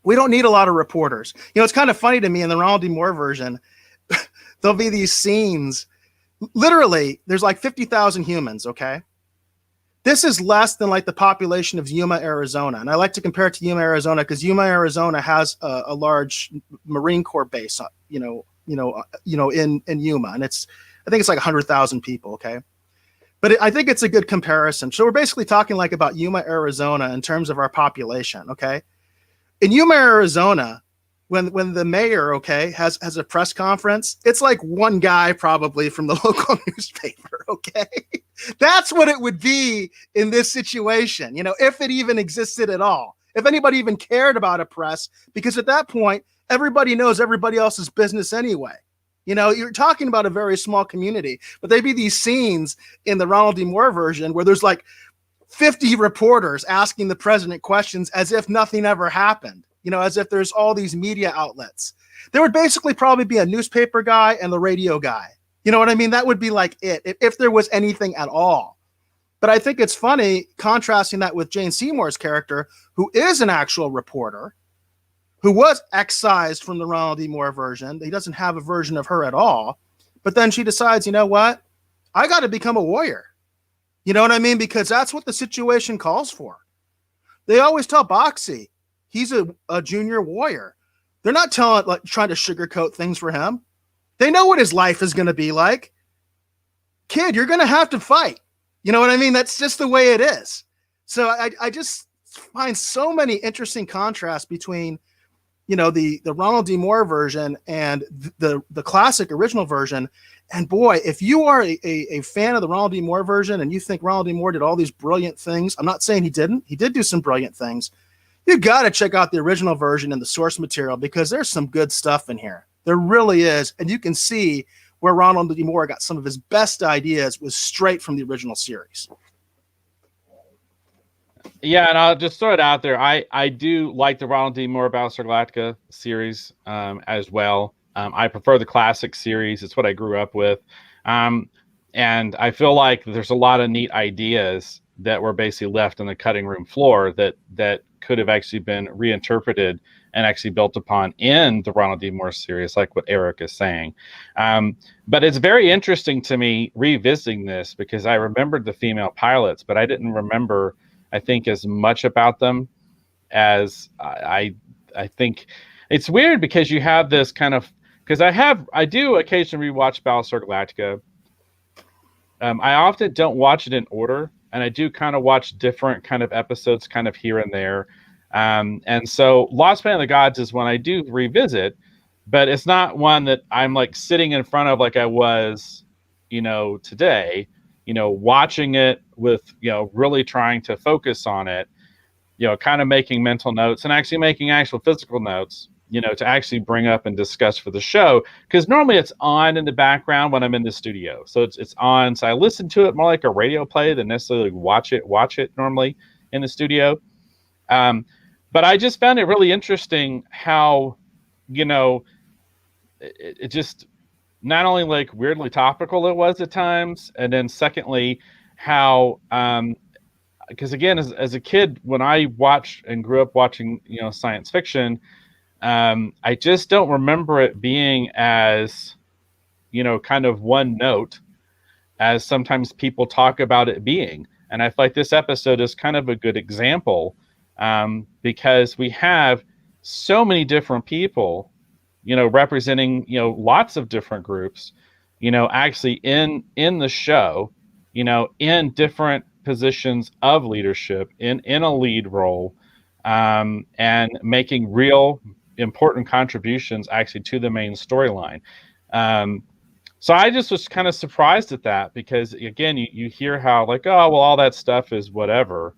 We don't need a lot of reporters. It's kind of funny to me in the Ronald D. Moore version, there'll be these scenes. Literally, there's like 50,000 humans. Okay. This is less than like the population of Yuma, Arizona. And I like to compare it to Yuma, Arizona, because Yuma, Arizona has a large Marine Corps base, in Yuma. And I think it's like 100,000 people. Okay. But I think it's a good comparison. So we're basically talking like about Yuma, Arizona in terms of our population, okay? In Yuma, Arizona, when the mayor, okay, has a press conference, it's like one guy probably from the local newspaper, okay? That's what it would be in this situation, if it even existed at all. If anybody even cared about a press, because at that point, everybody knows everybody else's business anyway. You're talking about a very small community, but there'd be these scenes in the Ronald D. Moore version where there's like 50 reporters asking the president questions as if nothing ever happened, as if there's all these media outlets. There would basically probably be a newspaper guy and the radio guy. You know what I mean? That would be like it, if there was anything at all. But I think it's funny contrasting that with Jane Seymour's character, who is an actual reporter, who was excised from the Ronald D. Moore version. He doesn't have a version of her at all. But then she decides, you know what? I got to become a warrior. You know what I mean? Because that's what the situation calls for. They always tell Boxy he's a junior warrior. They're not trying to sugarcoat things for him. They know what his life is going to be like. Kid, you're going to have to fight. You know what I mean? That's just the way it is. So I just find so many interesting contrasts between the Ronald D. Moore version and the classic original version. And boy, if you are a fan of the Ronald D. Moore version and you think Ronald D. Moore did all these brilliant things, I'm not saying he didn't. He did do some brilliant things. You got to check out the original version and the source material because there's some good stuff in here. There really is. And you can see where Ronald D. Moore got some of his best ideas was straight from the original series. Yeah, and I'll just throw it out there. I do like the Ronald D. Moore Battlestar Galactica series as well. I prefer the classic series. It's what I grew up with. And I feel like there's a lot of neat ideas that were basically left on the cutting room floor that could have actually been reinterpreted and actually built upon in the Ronald D. Moore series, like what Eric is saying. But it's very interesting to me revisiting this because I remembered the female pilots, but I didn't remember, I think, as much about them as I think. It's weird because you have this kind of, because I do occasionally rewatch Battlestar Galactica. I often don't watch it in order, and I do kind of watch different kind of episodes kind of here and there. And so Lost Planet of the Gods is one I do revisit, but it's not one that I'm like sitting in front of like I was, today, watching it with, really trying to focus on it, kind of making mental notes and actually making actual physical notes, to actually bring up and discuss for the show. Because normally it's on in the background when I'm in the studio. So it's on. So I listen to it more like a radio play than necessarily watch it normally in the studio. But I just found it really interesting how, it just not only like weirdly topical it was at times, and then secondly, how, because again, as a kid, when I watched and grew up watching, science fiction, I just don't remember it being as, kind of one note as sometimes people talk about it being. And I feel like this episode is kind of a good example, because we have so many different people, representing, lots of different groups, actually in the show, in different positions of leadership, in a lead role, and making real important contributions actually to the main storyline. So I just was kind of surprised at that because, again, you hear how like, oh, well, all that stuff is whatever.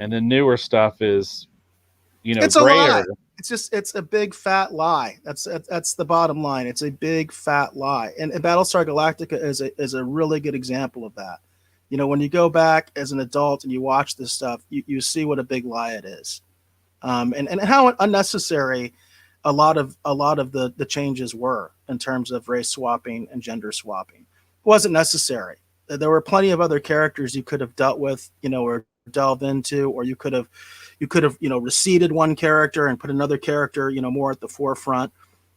And the newer stuff is, it's grayer. A lie. It's a big fat lie. That's the bottom line. It's a big fat lie. And Battlestar Galactica is a really good example of that. When you go back as an adult and you watch this stuff, you see what a big lie it is. And how unnecessary a lot of the changes were in terms of race swapping and gender swapping. It wasn't necessary. There were plenty of other characters you could have dealt with, or delved into, or you could have receded one character and put another character, more at the forefront.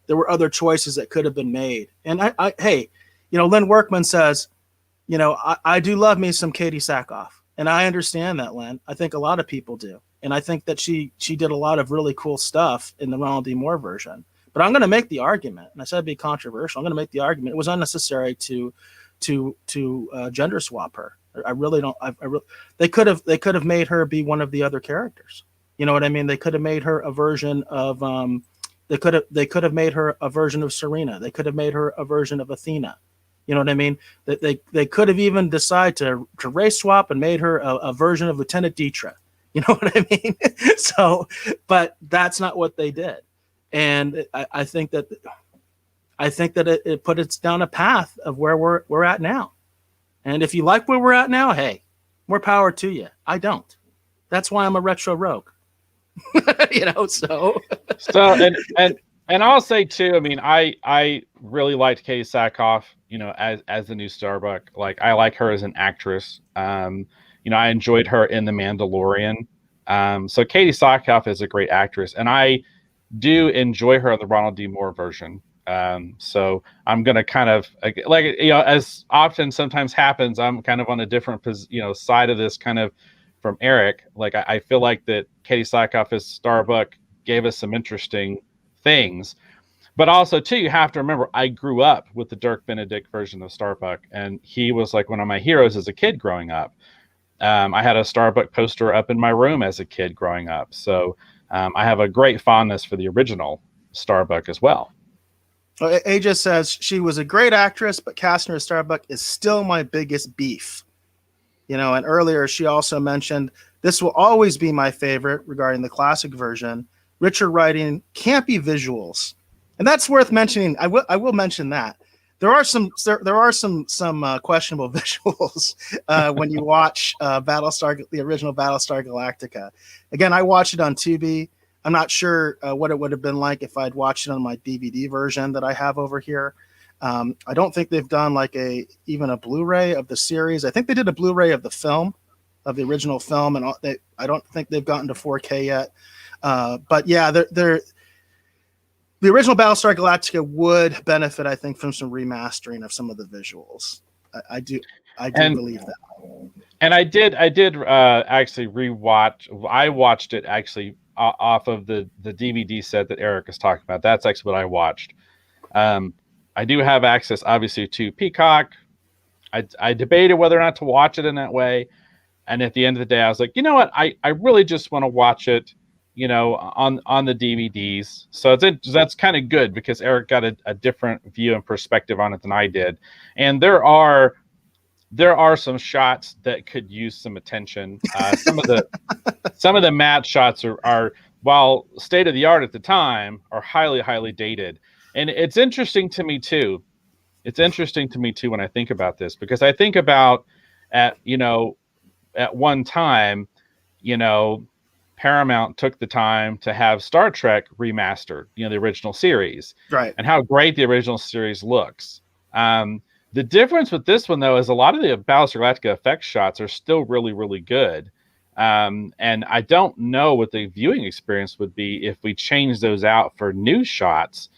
There were other choices that could have been made. And hey, Lynn Workman says, I do love me some Katie Sackhoff. And I understand that, Lynn. I think a lot of people do. And I think that she did a lot of really cool stuff in the Ronald D. Moore version. But I'm going to make the argument, and I said it'd be controversial. I'm going to make the argument it was unnecessary to gender swap her. I really don't. They could have made her be one of the other characters. You know what I mean? They could have made her a version of They could have made her a version of Serena. They could have made her a version of Athena. You know what I mean? They could have even decided to race swap and made her a version of Lieutenant Dietra. You know what I mean? So, but that's not what they did. And I think that it put us down a path of where we're at now. And if you like where we're at now, hey, more power to you. I don't. That's why I'm a retro rogue. So and I'll say too, I mean, I really liked Katie Sackhoff, as the new Starbuck. Like, I like her as an actress. I enjoyed her in The Mandalorian. So Katie Sackhoff is a great actress, and I do enjoy her in the Ronald D. Moore version. So I'm going to kind of as often sometimes happens, I'm kind of on a different, side of this kind of from Eric. Like, I feel like that Katie Sackhoff as Starbuck gave us some interesting things, but also too, you have to remember, I grew up with the Dirk Benedict version of Starbuck, and he was like one of my heroes as a kid growing up. I had a Starbuck poster up in my room as a kid growing up. So I have a great fondness for the original Starbuck as well. Well, AJ says she was a great actress, but casting her as Starbuck is still my biggest beef. And earlier she also mentioned this will always be my favorite regarding the classic version. Richer writing, campy visuals, and that's worth mentioning. I will mention that there are some questionable visuals when you watch the original Battlestar Galactica. Again, I watched it on Tubi. I'm not sure what it would have been like if I'd watched it on my DVD version that I have over here. I don't think they've done even a Blu-ray of the series. I think they did a Blu-ray of the film, of the original film, and I don't think they've gotten to 4K yet. But yeah, the original Battlestar Galactica would benefit, I think, from some remastering of some of the visuals. I do believe that. And I did actually rewatch. I watched it actually off of the DVD set that Eric is talking about. That's actually what I watched. I do have access, obviously, to Peacock. I debated whether or not to watch it in that way, and at the end of the day, I was like, you know what? I really just want to watch it, on the DVDs. So that's kind of good because Eric got a different view and perspective on it than I did, and there are some shots that could use some attention. Some of the matte shots are while state of the art at the time, are highly dated. And it's interesting to me too. It's interesting to me too when I think about this, because I think about at one time, Paramount took the time to have Star Trek remastered, the original series, right? And how great the original series looks. The difference with this one, though, is a lot of the Battlestar Galactica effects shots are still really good. And I don't know what the viewing experience would be if we change those out for new shots,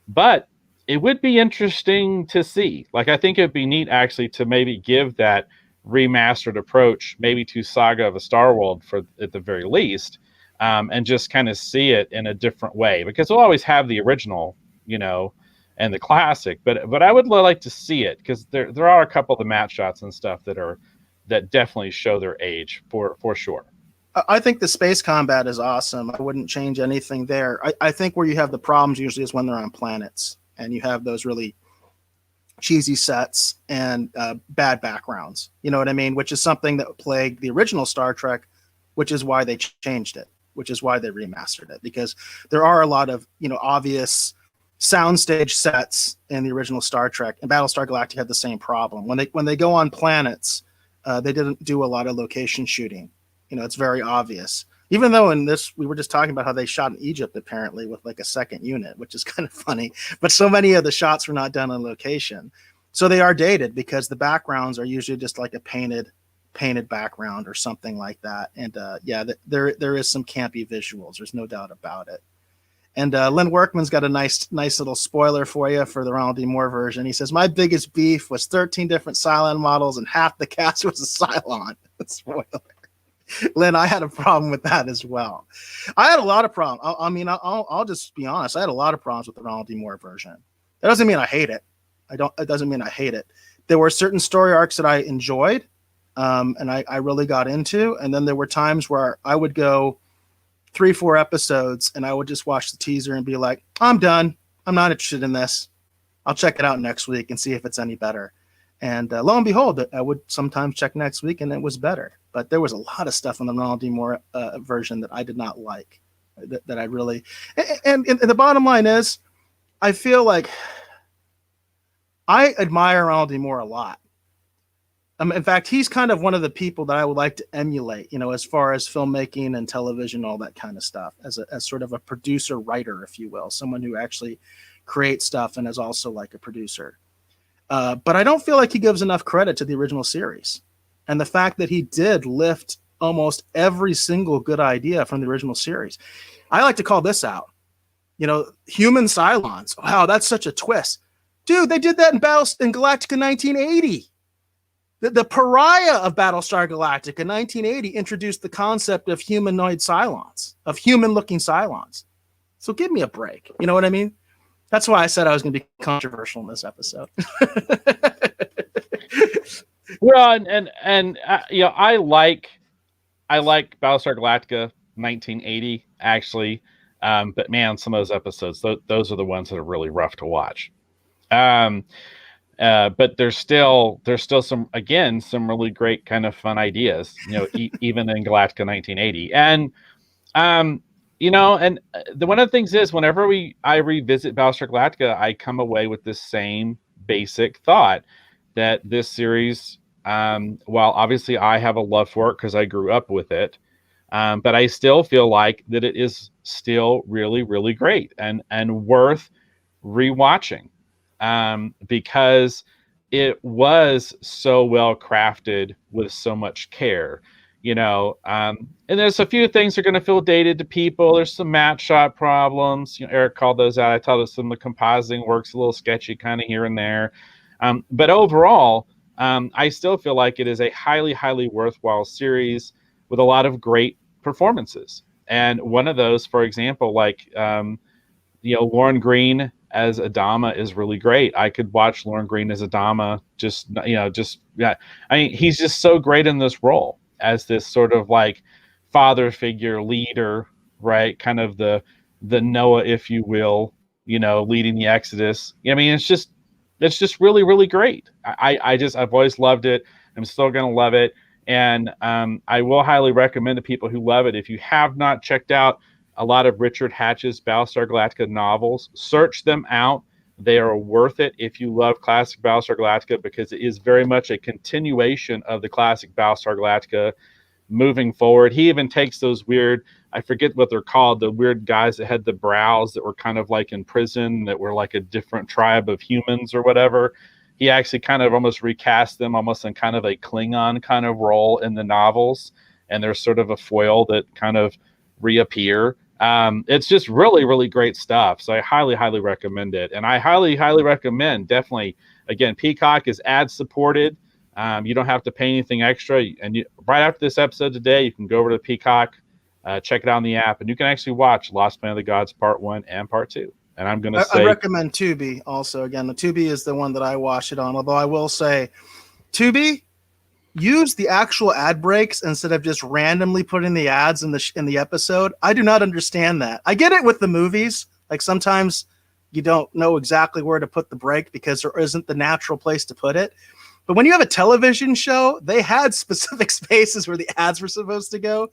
but it would be interesting to see. Like, I think it'd be neat actually to maybe give that remastered approach maybe to Saga of a Star World for at the very least, and just kind of see it in a different way, because we'll always have the original, and the classic, but I would like to see it, because there are a couple of the matte shots and stuff that definitely show their age for sure. I think the space combat is awesome. I wouldn't change anything there. I think where you have the problems usually is when they're on planets and you have those really cheesy sets and bad backgrounds. You know what I mean? Which is something that plagued the original Star Trek, which is why they changed it, which is why they remastered it, because there are a lot of obvious soundstage sets in the original Star Trek, and Battlestar Galactica had the same problem. When they go on planets, they didn't do a lot of location shooting. It's very obvious. Even though in this, we were just talking about how they shot in Egypt apparently with like a second unit, which is kind of funny. But so many of the shots were not done on location, so they are dated because the backgrounds are usually just like a painted background or something like that. And there is some campy visuals. There's no doubt about it. And Len Workman's got a nice little spoiler for you for the Ronald D. Moore version. He says, my biggest beef was 13 different Cylon models and half the cast was a Cylon. Spoiler. Len, I had a problem with that as well. I had a lot of problems. I'll just be honest. I had a lot of problems with the Ronald D. Moore version. That doesn't mean I hate it. It doesn't mean I hate it. There were certain story arcs that I enjoyed, and I really got into. And then there were times where I would go 3-4 episodes and I would just watch the teaser and be like, I'm done. I'm not interested in this. I'll check it out next week and see if it's any better. And lo and behold, I would sometimes check next week and it was better. But there was a lot of stuff in the Ronald D. Moore version that I did not like, that I really, and the bottom line is, I feel like I admire Ronald D. Moore a lot. In fact, he's kind of one of the people that I would like to emulate, as far as filmmaking and television, all that kind of stuff, as sort of a producer writer, if you will, someone who actually creates stuff and is also like a producer. But I don't feel like he gives enough credit to the original series. And the fact that he did lift almost every single good idea from the original series. I like to call this out. Human Cylons. Wow, that's such a twist. Dude, they did that in Galactica 1980. The pariah of Battlestar Galactica 1980 introduced the concept of humanoid Cylons, of human-looking Cylons. So give me a break. You know what I mean? That's why I said I was going to be controversial in this episode. Well, and I like Battlestar Galactica 1980 actually, but man, some of those episodes, those are the ones that are really rough to watch. But there's still some really great kind of fun ideas, even in Galactica 1980. And and one of the things is, whenever I revisit Battlestar Galactica, I come away with this same basic thought that this series, while obviously I have a love for it because I grew up with it, but I still feel like that it is still really, really great and worth rewatching, because it was so well crafted with so much care. And there's a few things that are going to feel dated to people. There's some matte shot problems. Eric called those out. I thought that some of the compositing works a little sketchy kind of here and there. But overall, I still feel like it is a highly, highly worthwhile series with a lot of great performances. And one of those, for example, Lauren Green as Adama is really great. I could watch Lauren Green as Adama. He's just so great in this role as this sort of like father figure leader, right? Kind of the Noah, if you will, leading the Exodus. It's just really, really great. I've always loved it. I'm still going to love it. And I will highly recommend to people who love it, if you have not checked out a lot of Richard Hatch's Battlestar Galactica novels, search them out. They are worth it if you love classic Battlestar Galactica, because it is very much a continuation of the classic Battlestar Galactica moving forward. He even takes those weird, I forget what they're called, the weird guys that had the brows that were kind of like in prison, that were like a different tribe of humans or whatever. He actually kind of almost recast them almost in kind of a Klingon kind of role in the novels. And there's sort of a foil that kind of reappear. It's just really, really great stuff. So I highly, highly recommend it. And I highly, highly recommend, definitely, again, Peacock is ad supported. You don't have to pay anything extra. And right after this episode today, you can go over to Peacock, check it out on the app, and you can actually watch Lost Planet of the Gods Part 1 and Part 2. And I'm going to say... I recommend Tubi also. Again, the Tubi is the one that I watch it on. Although I will say, Tubi, use the actual ad breaks instead of just randomly putting the ads in the episode. I do not understand that. I get it with the movies. Like sometimes you don't know exactly where to put the break because there isn't the natural place to put it. But when you have a television show, they had specific spaces where the ads were supposed to go.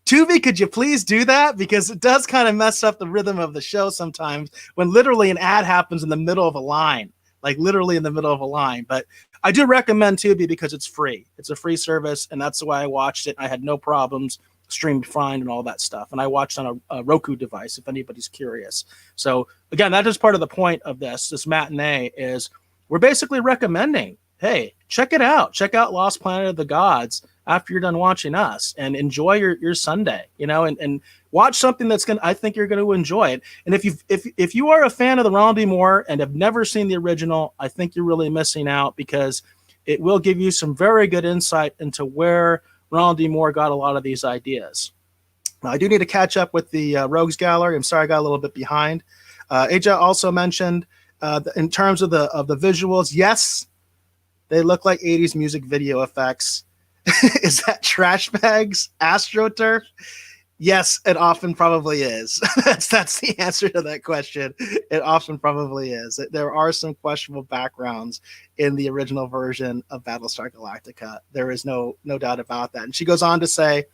Tubi, could you please do that? Because it does kind of mess up the rhythm of the show sometimes when literally an ad happens in the middle of a line, like literally in the middle of a line. But I do recommend Tubi because it's free. It's a free service, and that's the way I watched it. I had no problems, streamed fine and all that stuff. And I watched on a Roku device, if anybody's curious. So again, that is part of the point of this matinee is we're basically recommending, hey, check it out. Check out Lost Planet of the Gods after you're done watching us and enjoy your Sunday, and watch something I think you're going to enjoy it. And if you are a fan of the Ronald D. Moore and have never seen the original, I think you're really missing out, because it will give you some very good insight into where Ronald D. Moore got a lot of these ideas. Now, I do need to catch up with the Rogues Gallery. I'm sorry I got a little bit behind. AJ also mentioned in terms of the visuals, yes, they look like 80s music video effects. Is that trash bags, AstroTurf? Yes, it often probably is. That's the answer to that question. It often probably is. There are some questionable backgrounds in the original version of Battlestar Galactica. There is no doubt about that. And she goes on to say,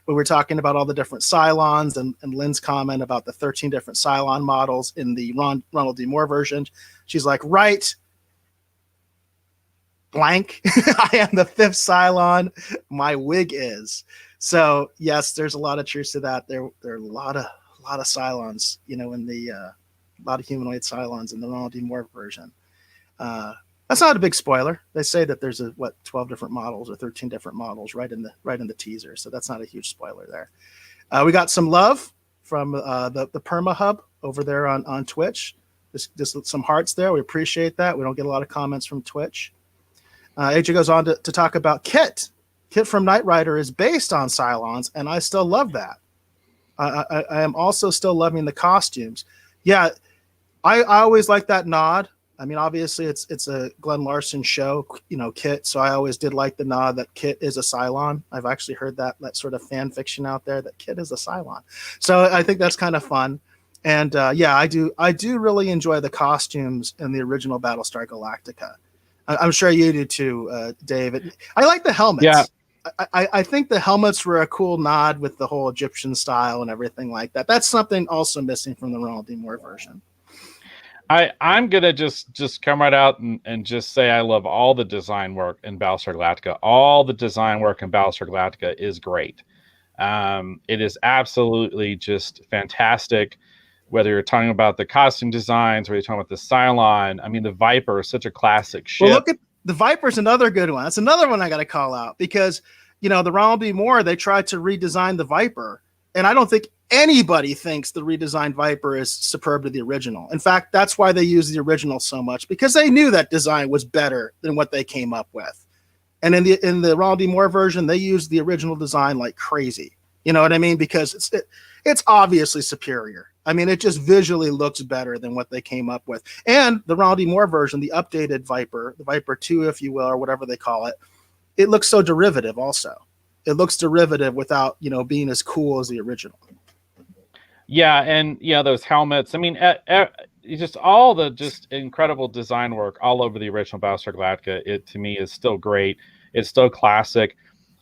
when we're talking about all the different Cylons and Lynn's comment about the 13 different Cylon models in the Ronald D. Moore version, she's like, right, blank. I am the 5th Cylon. My wig is. So yes, there's a lot of truth to that. There are a lot of Cylons, in the a lot of humanoid Cylons in the Ronald D. Moore version. That's not a big spoiler. They say that there's 12 different models or 13 different models right in the teaser. So that's not a huge spoiler there. We got some love from the Perma Hub over there on Twitch. Just some hearts there. We appreciate that. We don't get a lot of comments from Twitch. AJ goes on to talk about Kit. Kit from Knight Rider is based on Cylons, and I still love that. I am also still loving the costumes. Yeah, I always like that nod. I mean, obviously, it's a Glenn Larson show, Kit. So I always did like the nod that Kit is a Cylon. I've actually heard that sort of fan fiction out there that Kit is a Cylon. So I think that's kind of fun. And yeah, I do really enjoy the costumes in the original Battlestar Galactica. I'm sure you do too, David. I like the helmets. Yeah. I think the helmets were a cool nod with the whole Egyptian style and everything like that. That's something also missing from the Ronald D. Moore version. I'm going to just come right out and just say I love all the design work in Battlestar Galactica. All the design work in Battlestar Galactica is great. It is absolutely just fantastic. Whether you're talking about the costume designs, or you're talking about the Cylon. I mean, the Viper is such a classic ship. Well, look at the Viper's another good one. That's another one I got to call out because, the Ronald D. Moore, they tried to redesign the Viper, and I don't think anybody thinks the redesigned Viper is superb to the original. In fact, that's why they use the original so much, because they knew that design was better than what they came up with. And in the Ronald D. Moore version, they used the original design like crazy. You know what I mean? Because it's obviously superior. I mean, it just visually looks better than what they came up with. And the Ronald D. Moore version, the updated Viper, the Viper 2, if you will, or whatever they call it, it looks so derivative also. It looks derivative without, being as cool as the original. Yeah, and those helmets. I mean, just all the just incredible design work all over the original Battlestar Galactica. It to me is still great. It's still classic.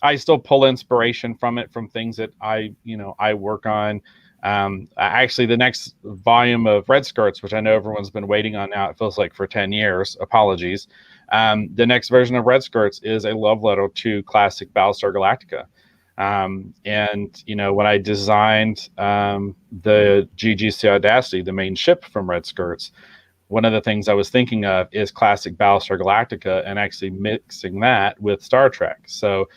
I still pull inspiration from it, from things that I work on. Actually, the next volume of Red Skirts, which I know everyone's been waiting on now, it feels like for 10 years. Apologies. The next version of Red Skirts is a love letter to classic Battlestar Galactica. And when I designed the GGC Audacity, the main ship from Red Skirts, one of the things I was thinking of is classic Battlestar Galactica and actually mixing that with Star Trek. So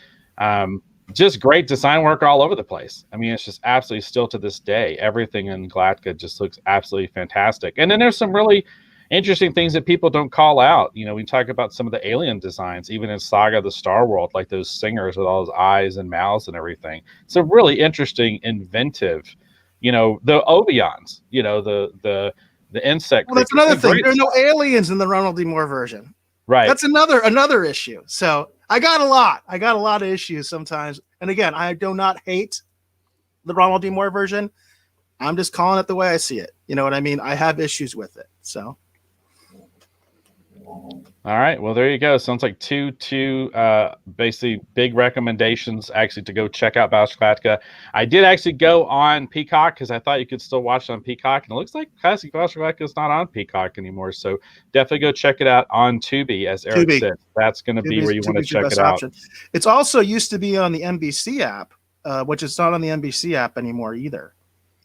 just great design work all over the place. I mean, it's just absolutely, still to this day, everything in Galactica just looks absolutely fantastic. And then there's some really interesting things that people don't call out. We talk about some of the alien designs, even in Saga of the Star World, like those singers with all those eyes and mouths and everything. It's a really interesting, inventive, the Obions, the insect. Well, that's another thing. There are no aliens in the Ronald D. Moore version. Right. That's another issue. So I got a lot of issues sometimes. And again, I do not hate the Ronald D. Moore version. I'm just calling it the way I see it. You know what I mean? I have issues with it. So. All right. Well, there you go. Sounds like two basically big recommendations actually to go check out Battlestar Galactica. I did actually go on Peacock because I thought you could still watch it on Peacock, and it looks like classic Battlestar Galactica is not on Peacock anymore. So definitely go check it out on Tubi, as Eric said. That's going to be where you want to check it out. It's also used to be on the NBC app, which is not on the NBC app anymore either.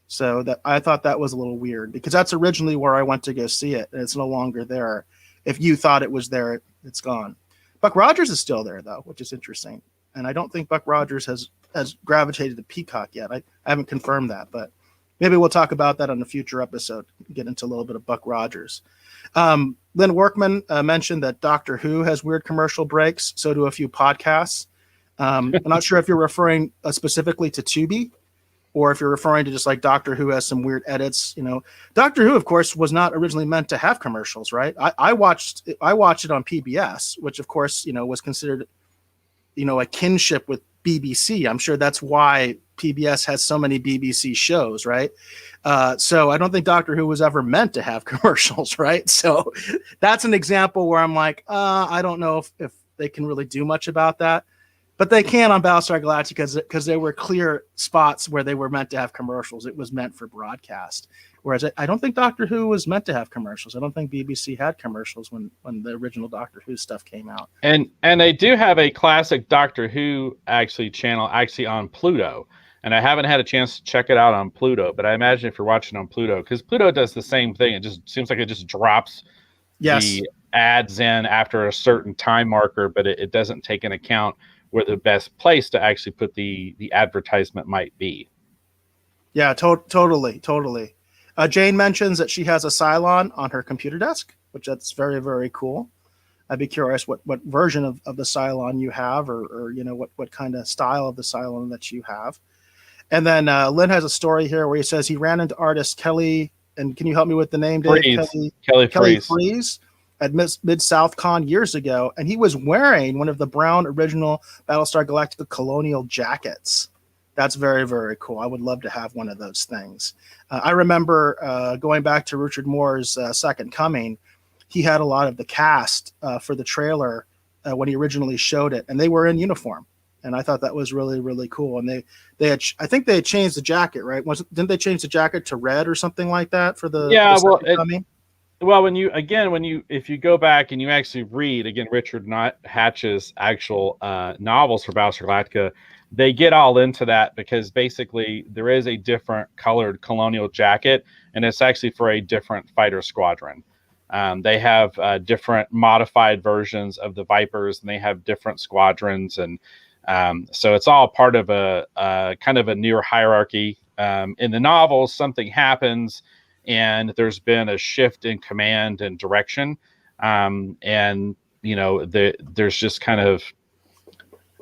So that I thought that was a little weird, because that's originally where I went to go see it, and it's no longer there. If you thought it was there, it's gone. Buck Rogers is still there, though, which is interesting. And I don't think Buck Rogers has gravitated to Peacock yet. I haven't confirmed that, but maybe we'll talk about that on a future episode, get into a little bit of Buck Rogers. Lynn Workman mentioned that Doctor Who has weird commercial breaks. So do a few podcasts. I'm not sure if you're referring specifically to Tubi, or if you're referring to just like Doctor Who has some weird edits. Doctor Who, of course, was not originally meant to have commercials, right? I watched it on PBS, which of course, was considered, a kinship with BBC. I'm sure that's why PBS has so many BBC shows, right? So I don't think Doctor Who was ever meant to have commercials, right? So that's an example where I'm like, I don't know if they can really do much about that. But they can on Battlestar Galactica because there were clear spots where they were meant to have commercials. It was meant for broadcast. Whereas I don't think Doctor Who was meant to have commercials. I don't think BBC had commercials when the original Doctor Who stuff came out. And they do have a classic Doctor Who channel on Pluto. And I haven't had a chance to check it out on Pluto, but I imagine if you're watching on Pluto, because Pluto does the same thing. It just seems like it just drops the ads in after a certain time marker, but it doesn't take into account where the best place to actually put the advertisement might be. Yeah, totally. Jane mentions that she has a Cylon on her computer desk, which that's very, very cool. I'd be curious what version of the Cylon you have, or what kind of style of the Cylon that you have. And then Lynn has a story here where he says he ran into artist Kelly, and can you help me with the name, Dave? Kelly Freeze at Mid-South Con years ago, and he was wearing one of the brown original Battlestar Galactica colonial jackets. That's very, very cool. I would love to have one of those things. I remember going back to Richard Moore's Second Coming, he had a lot of the cast for the trailer when he originally showed it, and they were in uniform. And I thought that was really, really cool. And they had, I think they had changed the jacket, right? Didn't they change the jacket to red or something like that for the Second Coming? Well, if you go back and you actually read again Richard Hatch's actual novels for Battlestar Galactica, they get all into that because basically there is a different colored colonial jacket, and it's actually for a different fighter squadron. They have different modified versions of the Vipers, and they have different squadrons, and So it's all part of a kind of a newer hierarchy. In the novels, something happens, and there's been a shift in command and direction, and there's just kind of,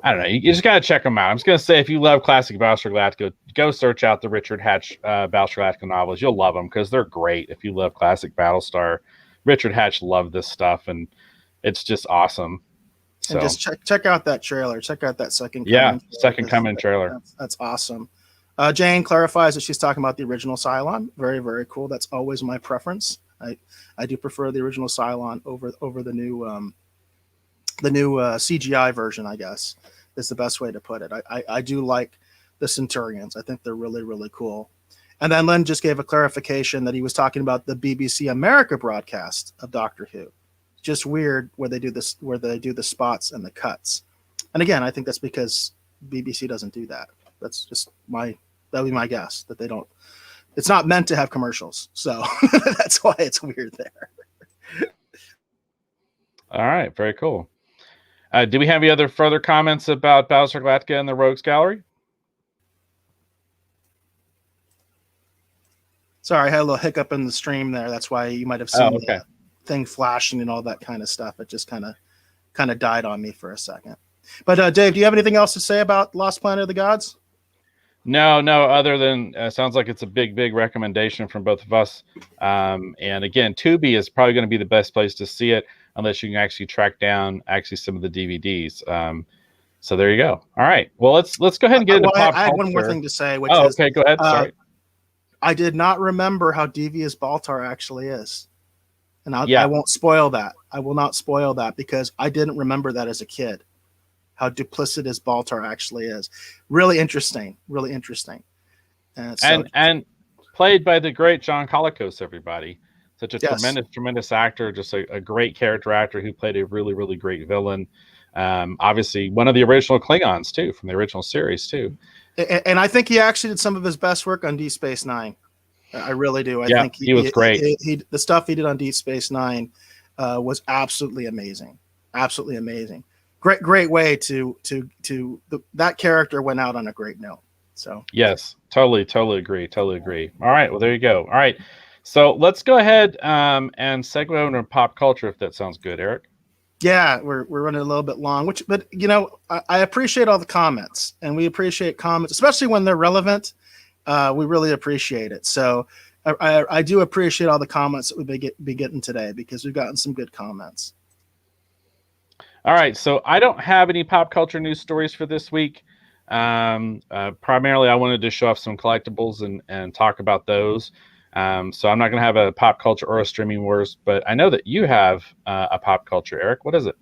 I don't know. You just gotta check them out. I'm just gonna say, if you love classic Battlestar Galactica, go search out the Richard Hatch Battlestar Galactica novels. You'll love them because they're great. If you love classic Battlestar, Richard Hatch loved this stuff, and it's just awesome. So and just check out that trailer. Check out that second. Second coming trailer. That's awesome. Jane clarifies that she's talking about the original Cylon. Very, very cool. That's always my preference. I do prefer the original Cylon over the new CGI version, I guess, is the best way to put it. I do like the Centurions. I think they're really, really cool. And then Len just gave a clarification that he was talking about the BBC America broadcast of Doctor Who. Just weird where they do the spots and the cuts. And again, I think that's because BBC doesn't do that. That's just that would be my guess, that they don't. It's not meant to have commercials, so that's why it's weird there. All right, very cool. Do we have any other further comments about Battlestar Galactica and the Rogues Gallery? Sorry, I had a little hiccup in the stream there. That's why you might have seen the thing flashing and all that kind of stuff. It just kind of died on me for a second. But Dave, do you have anything else to say about Lost Planet of the Gods? No, other than sounds like it's a big recommendation from both of us. And again, Tubi is probably going to be the best place to see it, unless you can actually track down some of the DVDs. So there you go. All right. Well, let's go ahead and get into pop culture. I had one more thing to say, which is okay. Go ahead. Sorry. I did not remember how devious Baltar actually is, and I won't spoil that. I will not spoil that because I didn't remember that as a kid. How duplicitous Baltar actually is. Really interesting. And played by the great John Colicos, everybody. Such a tremendous actor, just a great character actor who played a really, really great villain. Obviously, one of the original Klingons, too, from the original series, too. And I think he actually did some of his best work on Deep Space Nine. I really do. I think he was great. The stuff he did on Deep Space Nine was absolutely amazing. Absolutely amazing. Great way that character went out on a great note. So yes, totally agree. All right, well there you go. All right, so let's go ahead and segue over to pop culture, if that sounds good, Eric. Yeah, we're running a little bit long, but I appreciate all the comments, and we appreciate comments, especially when they're relevant. We really appreciate it. So I do appreciate all the comments that we've been getting today, because we've gotten some good comments. All right, so I don't have any pop culture news stories for this week. Primarily, I wanted to show off some collectibles and talk about those. So I'm not going to have a pop culture or a streaming wars, but I know that you have a pop culture, Eric. What is it?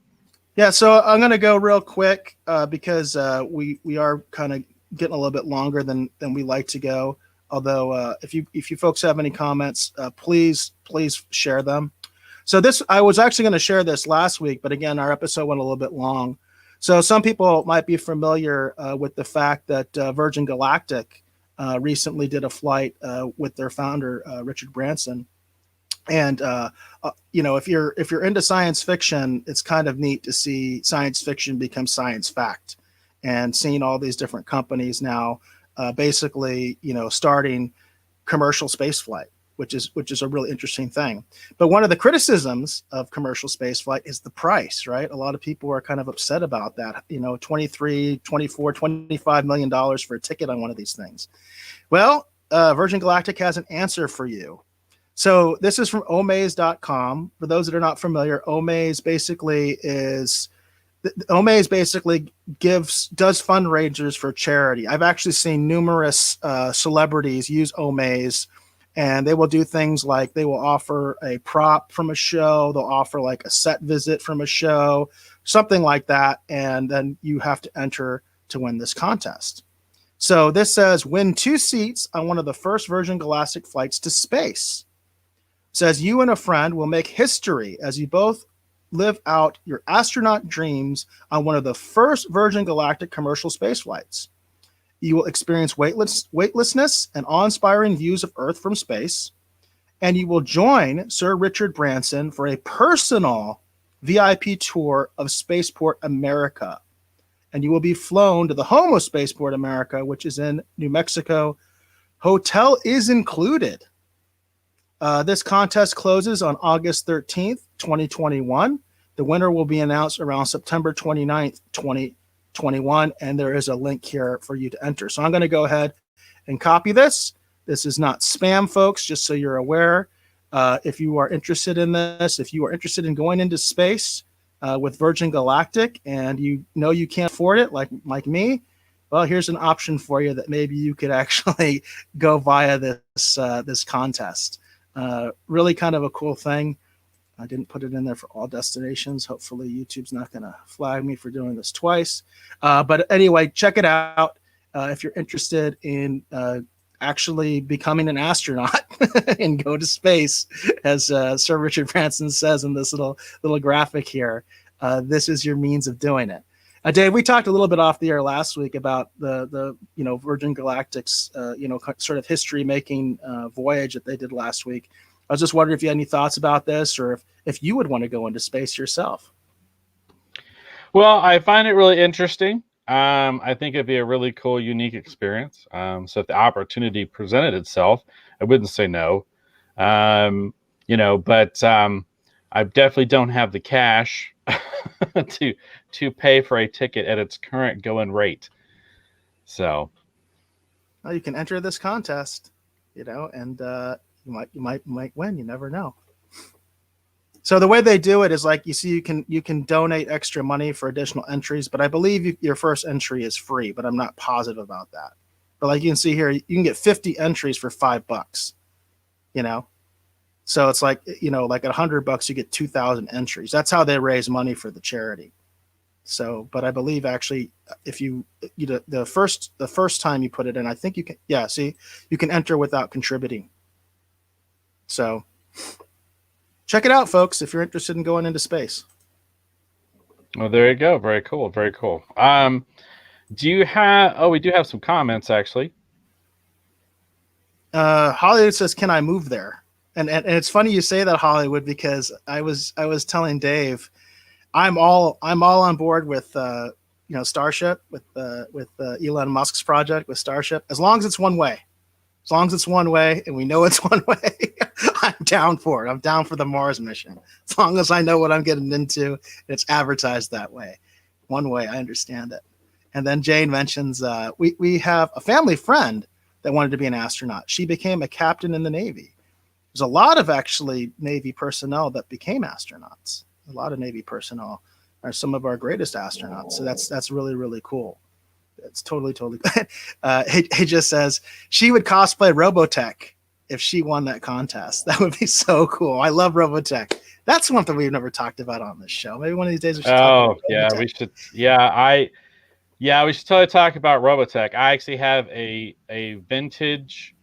Yeah, so I'm going to go real quick because we are kind of getting a little bit longer than we like to go. Although if you folks have any comments, please share them. So I was actually going to share this last week, but again, our episode went a little bit long. So some people might be familiar with the fact that Virgin Galactic recently did a flight with their founder, Richard Branson. And if you're into science fiction, it's kind of neat to see science fiction become science fact, and seeing all these different companies now basically starting commercial space flight, which is a really interesting thing. But one of the criticisms of commercial spaceflight is the price, right? A lot of people are kind of upset about that. $23, $24, $25 million for a ticket on one of these things. Well, Virgin Galactic has an answer for you. So this is from omaze.com. For those that are not familiar, Omaze basically does fundraisers for charity. I've actually seen numerous celebrities use Omaze. And they will do things like they will offer a prop from a show. They'll offer like a set visit from a show, something like that. And then you have to enter to win this contest. So this says, win 2 seats on one of the first Virgin Galactic flights to space. It says you and a friend will make history as you both live out your astronaut dreams on one of the first Virgin Galactic commercial space flights. You will experience weightlessness and awe-inspiring views of Earth from space, and you will join Sir Richard Branson for a personal VIP tour of Spaceport America. and you will be flown to the home of Spaceport America, which is in New Mexico. Hotel is included. This contest closes on August 13th, 2021. The winner will be announced around September 29th, 2021, and there is a link here for you to enter. So I'm going to go ahead and copy this. This is not spam, folks, just so you're aware. If you are interested in this, if you are interested in going into space with Virgin Galactic and you know you can't afford it, like me, well, here's an option for you that maybe you could actually go via this contest. Really kind of a cool thing. I didn't put it in there for all destinations. Hopefully YouTube's not going to flag me for doing this twice. But anyway, check it out if you're interested in actually becoming an astronaut and go to space, as Sir Richard Branson says in this little graphic here. This is your means of doing it. Dave, we talked a little bit off the air last week about the Virgin Galactic's sort of history making voyage that they did last week. I was just wondering if you had any thoughts about this, or if you would want to go into space yourself. Well, I find it really interesting. I think it'd be a really cool, unique experience. So if the opportunity presented itself, I wouldn't say no. But I definitely don't have the cash to pay for a ticket at its current going rate. So, well, you can enter this contest, and you might win. You never know. So the way they do it is like, you see, you can donate extra money for additional entries, but I believe your first entry is free, but I'm not positive about that. But like you can see here, you can get 50 entries for $5. So it's like, like at $100 you get 2,000 entries. That's how they raise money for the charity. So, but I believe actually, if the first time you put it in, I think you can. Yeah, see, you can enter without contributing. So, check it out, folks, if you're interested in going into space. Well, there you go. Very cool. Very cool. Do you have? Oh, we do have some comments actually. Hollywood says, "Can I move there?" And it's funny you say that, Hollywood, because I was telling Dave, I'm all on board with Starship, with Elon Musk's project with Starship, as long as it's one way. As long as it's one way and we know it's one way, I'm down for it. I'm down for the Mars mission. As long as I know what I'm getting into and it's advertised that way. One way, I understand it. And then Jane mentions we have a family friend that wanted to be an astronaut. She became a captain in the Navy. There's a lot of actually Navy personnel that became astronauts. A lot of Navy personnel are some of our greatest astronauts. So that's really, really cool. It's totally good. He just says she would cosplay Robotech if she won that contest. That would be so cool. I love Robotech. That's one thing we've never talked about on this show. Maybe one of these days we should talk about Robotech. We should. We should totally talk about Robotech. I actually have a vintage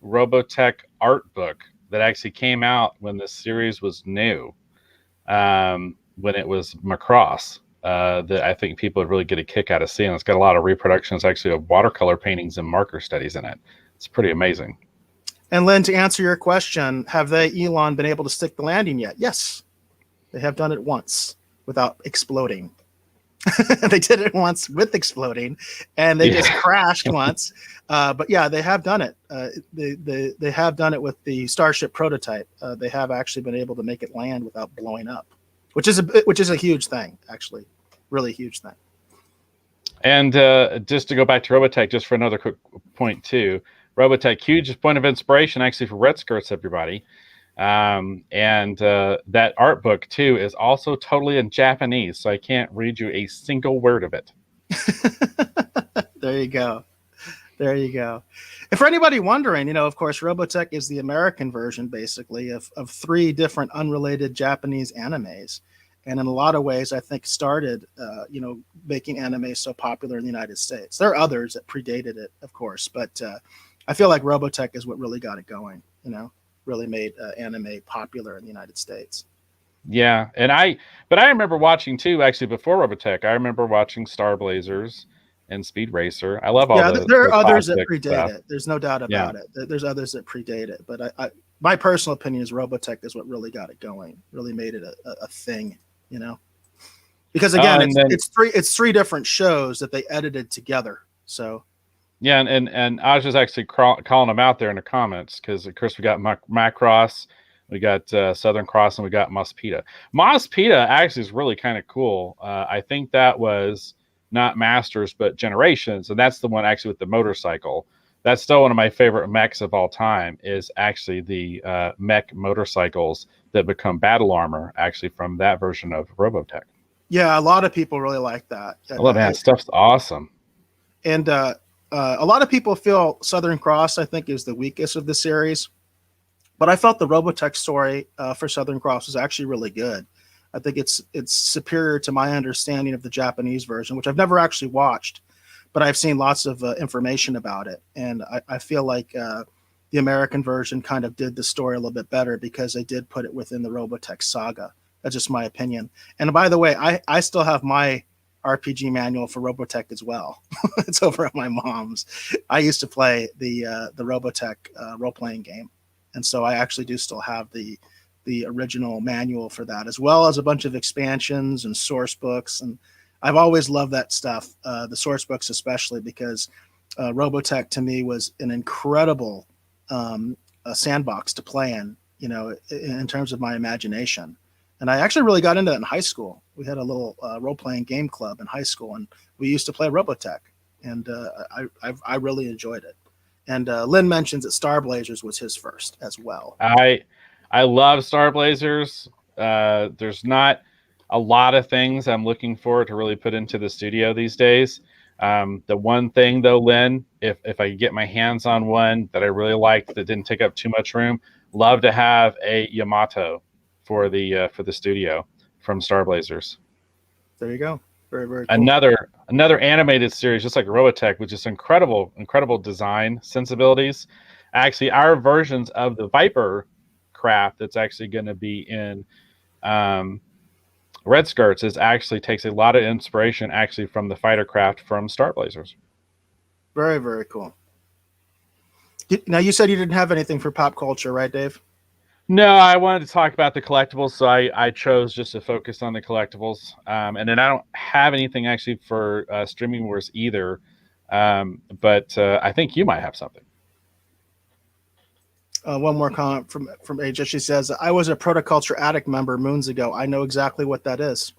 Robotech art book that actually came out when this series was new, when it was Macross. That I think people would really get a kick out of seeing. It's got a lot of reproductions actually of watercolor paintings and marker studies in it. It's pretty amazing. And Lynn, to answer your question, have Elon been able to stick the landing yet? Yes, they have done it once without exploding. They did it once with exploding, and they just crashed once. But yeah, they have done it. They have done it with the Starship prototype. They have actually been able to make it land without blowing up, which is a huge thing, actually, really huge thing. And just to go back to Robotech, just for another quick point too, Robotech, huge point of inspiration actually for Red Skirts, everybody. And that art book too is also totally in Japanese, so I can't read you a single word of it. There you go. And for anybody wondering, of course, Robotech is the American version, basically, of 3 different unrelated Japanese animes. And in a lot of ways, I think started, making anime so popular in the United States. There are others that predated it, of course, but I feel like Robotech is what really got it going, really made anime popular in the United States. Yeah, but I remember watching too, actually, before Robotech. I remember watching Star Blazers and Speed Racer. I love all there are others that predate it. There's no doubt about it. There's others that predate it, but my personal opinion is Robotech is what really got it going, really made it a thing, because again, and then it's three different shows that they edited together. So yeah, and I was just actually calling them out there in the comments because of course we got Macross, we got Southern Cross, and we got Mospita. Mospita actually is really kind of cool. I think that was not Masters but Generations, and that's the one actually with the motorcycle. That's still one of my favorite mechs of all time. Is actually the mech motorcycles that become battle armor, actually from that version of Robotech. yeah, a lot of people really like that. I love that stuff's awesome. And a lot of people feel Southern Cross, I think, is the weakest of the series. But I felt the Robotech story for Southern Cross was actually really good. I think it's superior to my understanding of the Japanese version, which I've never actually watched, but I've seen lots of information about it. And I feel like the American version kind of did the story a little bit better because they did put it within the Robotech saga. That's just my opinion. And by the way, I still have my RPG manual for Robotech as well. It's over at my mom's. I used to play the Robotech role-playing game. And so I actually do still have the original manual for that, as well as a bunch of expansions and source books. And I've always loved that stuff, the source books especially, because Robotech to me was an incredible sandbox to play in terms of my imagination. And I actually really got into that in high school. We had a little role-playing game club in high school, and we used to play Robotech, and I really enjoyed it. And Lynn mentions that Star Blazers was his first as well. I love Star Blazers. There's not a lot of things I'm looking forward to really put into the studio these days. The one thing though, Lynn, if I could get my hands on one that I really liked that didn't take up too much room, love to have a Yamato for the studio from Star Blazers. There you go. Very, very cool. Another animated series, just like Robotech, which is incredible design sensibilities. Actually, our versions of the Viper craft that's actually going to be in Red Skirts takes a lot of inspiration actually from the fighter craft from Star Blazers. Very, very cool. Now, you said you didn't have anything for pop culture, right, Dave? No, I wanted to talk about the collectibles, so I chose just to focus on the collectibles. And then I don't have anything actually for Streaming Wars either, but I think you might have something. One more comment from Aja. She says, I was a Protoculture Addict member moons ago. I know exactly what that is.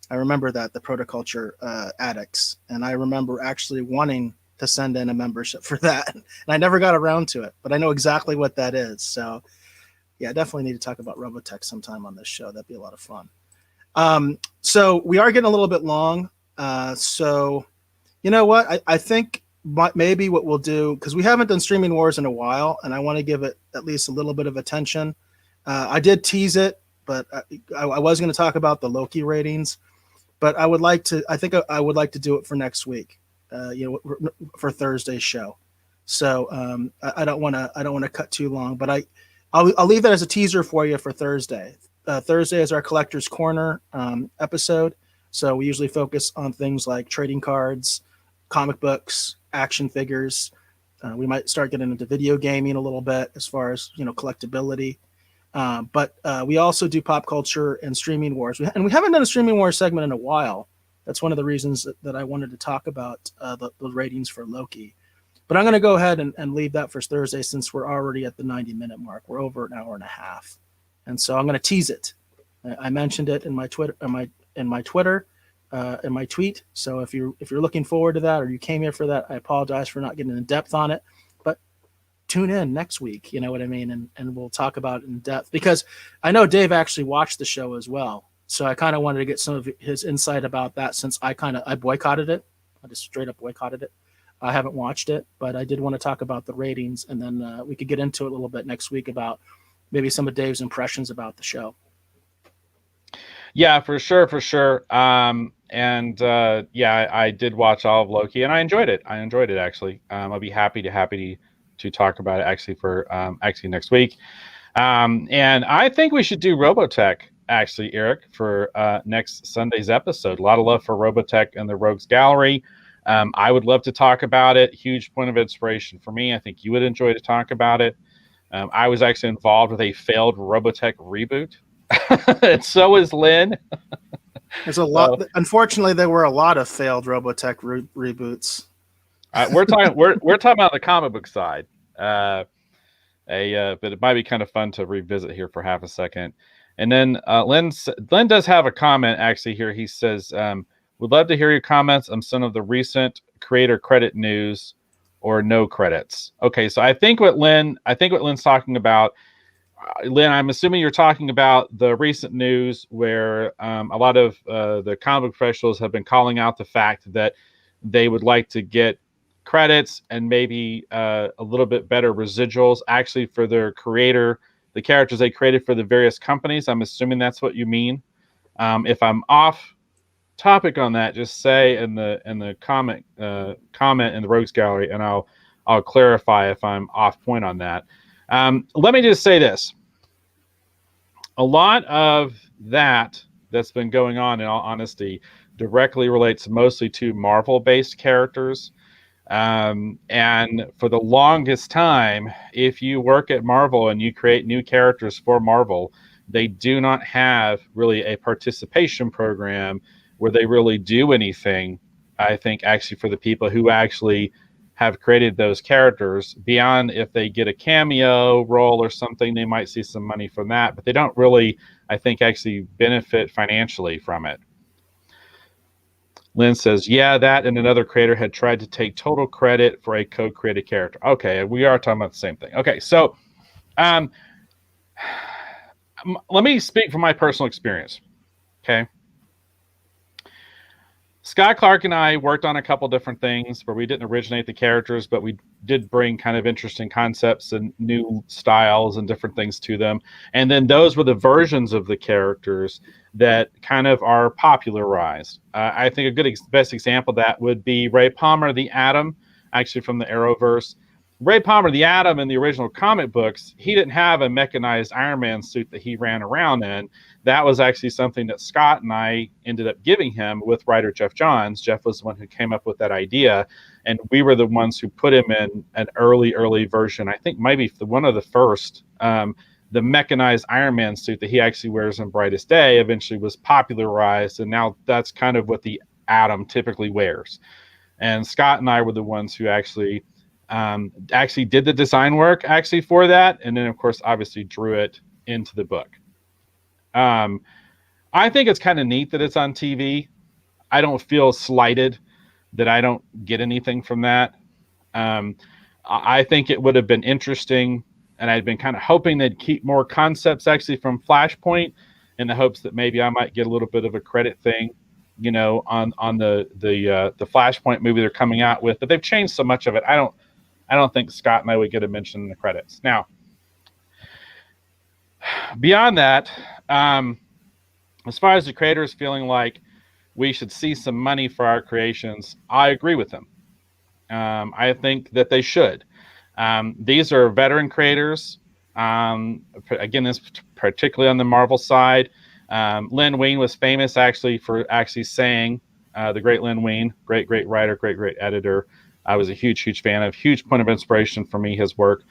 I remember that, the Protoculture Addicts. And I remember actually wanting to send in a membership for that. And I never got around to it, but I know exactly what that is. So yeah, I definitely need to talk about Robotech sometime on this show. That'd be a lot of fun. So we are getting a little bit long. So you know what? I think maybe what we'll do, because we haven't done Streaming Wars in a while, and I want to give it at least a little bit of attention. I did tease it, but I was going to talk about the Loki ratings, but I would like to do it for next week, for Thursday's show. So I don't want to cut too long, but I'll leave that as a teaser for you for Thursday. Thursday is our Collector's Corner episode. So we usually focus on things like trading cards, comic books, action figures. We might start getting into video gaming a little bit as far as, collectability. But we also do pop culture and Streaming Wars. And we haven't done a Streaming Wars segment in a while. That's one of the reasons that I wanted to talk about the ratings for Loki. But I'm going to go ahead and leave that for Thursday since we're already at the 90-minute mark. We're over an hour and a half. And so I'm going to tease it. I mentioned it in my Twitter, in my tweet. So if you're looking forward to that, or you came here for that, I apologize for not getting in depth on it. But tune in next week, you know what I mean? And we'll talk about it in depth, because I know Dave actually watched the show as well. So I kind of wanted to get some of his insight about that, since I boycotted it. I just straight up boycotted it. I haven't watched it, but I did want to talk about the ratings, and then we could get into it a little bit next week about maybe some of Dave's impressions about the show. Yeah, for sure. I did watch all of Loki, and I enjoyed it. Actually. I'll be happy to talk about it actually for next week. And I think we should do Robotech actually, Eric, for next Sunday's episode. A lot of love for Robotech and the Rogues Gallery. I would love to talk about it. Huge point of inspiration for me. I think you would enjoy to talk about it. I was actually involved with a failed Robotech reboot. And so is Lynn. There's a lot. Unfortunately, there were a lot of failed Robotech reboots. We're talking about the comic book side. But it might be kind of fun to revisit here for half a second. And then Len does have a comment actually here. He says, "Would love to hear your comments on some of the recent creator credit news or no credits." Okay, so I think what Len's talking about, Len, I'm assuming you're talking about the recent news where a lot of the comic professionals have been calling out the fact that they would like to get credits and maybe a little bit better residuals actually for their creator, the characters they created for the various companies. I'm assuming that's what you mean. If I'm off topic on that, just say in the comment in the Rogues Gallery, and I'll clarify if I'm off point on that. Let me just say this. A lot of that's been going on, in all honesty, directly relates mostly to Marvel-based characters. And for the longest time, if you work at Marvel and you create new characters for Marvel, they do not have really a participation program where they really do anything, I think, actually for the people who actually have created those characters, beyond if they get a cameo role or something, they might see some money from that, but they don't really, I think, actually benefit financially from it. Lynn says, yeah, that and another creator had tried to take total credit for a co-created character. Okay, we are talking about the same thing. Okay, so let me speak from my personal experience. Okay. Scott Clark and I worked on a couple different things where we didn't originate the characters, but we did bring kind of interesting concepts and new styles and different things to them. And then those were the versions of the characters that kind of are popularized. I think a good best example of that would be Ray Palmer, the Atom, actually from the Arrowverse. Ray Palmer, the Atom, in the original comic books, he didn't have a mechanized Iron Man suit that he ran around in. That was actually something that Scott and I ended up giving him with writer Jeff Johns. Jeff was the one who came up with that idea, and we were the ones who put him in an early version. I think maybe one of the first, the mechanized Iron Man suit that he actually wears in Brightest Day eventually was popularized, and now that's kind of what the Atom typically wears. And Scott and I were the ones who actually did the design work actually for that, and then of course obviously drew it into the book. I think it's kind of neat that it's on TV. I don't feel slighted that I don't get anything from that. I think it would have been interesting, and I'd been kind of hoping they'd keep more concepts actually from Flashpoint in the hopes that maybe I might get a little bit of a credit thing, you know, on the Flashpoint movie they're coming out with. But they've changed so much of it. I don't think Scott and I would get a mention in the credits. Now, beyond that, as far as the creators feeling like we should see some money for our creations, I agree with them. I think that they should. These are veteran creators. Again, this particularly on the Marvel side. Len Wein was famous actually for actually saying, the great Len Wein, great writer, great editor. I was a huge fan of, huge point of inspiration for me, his work.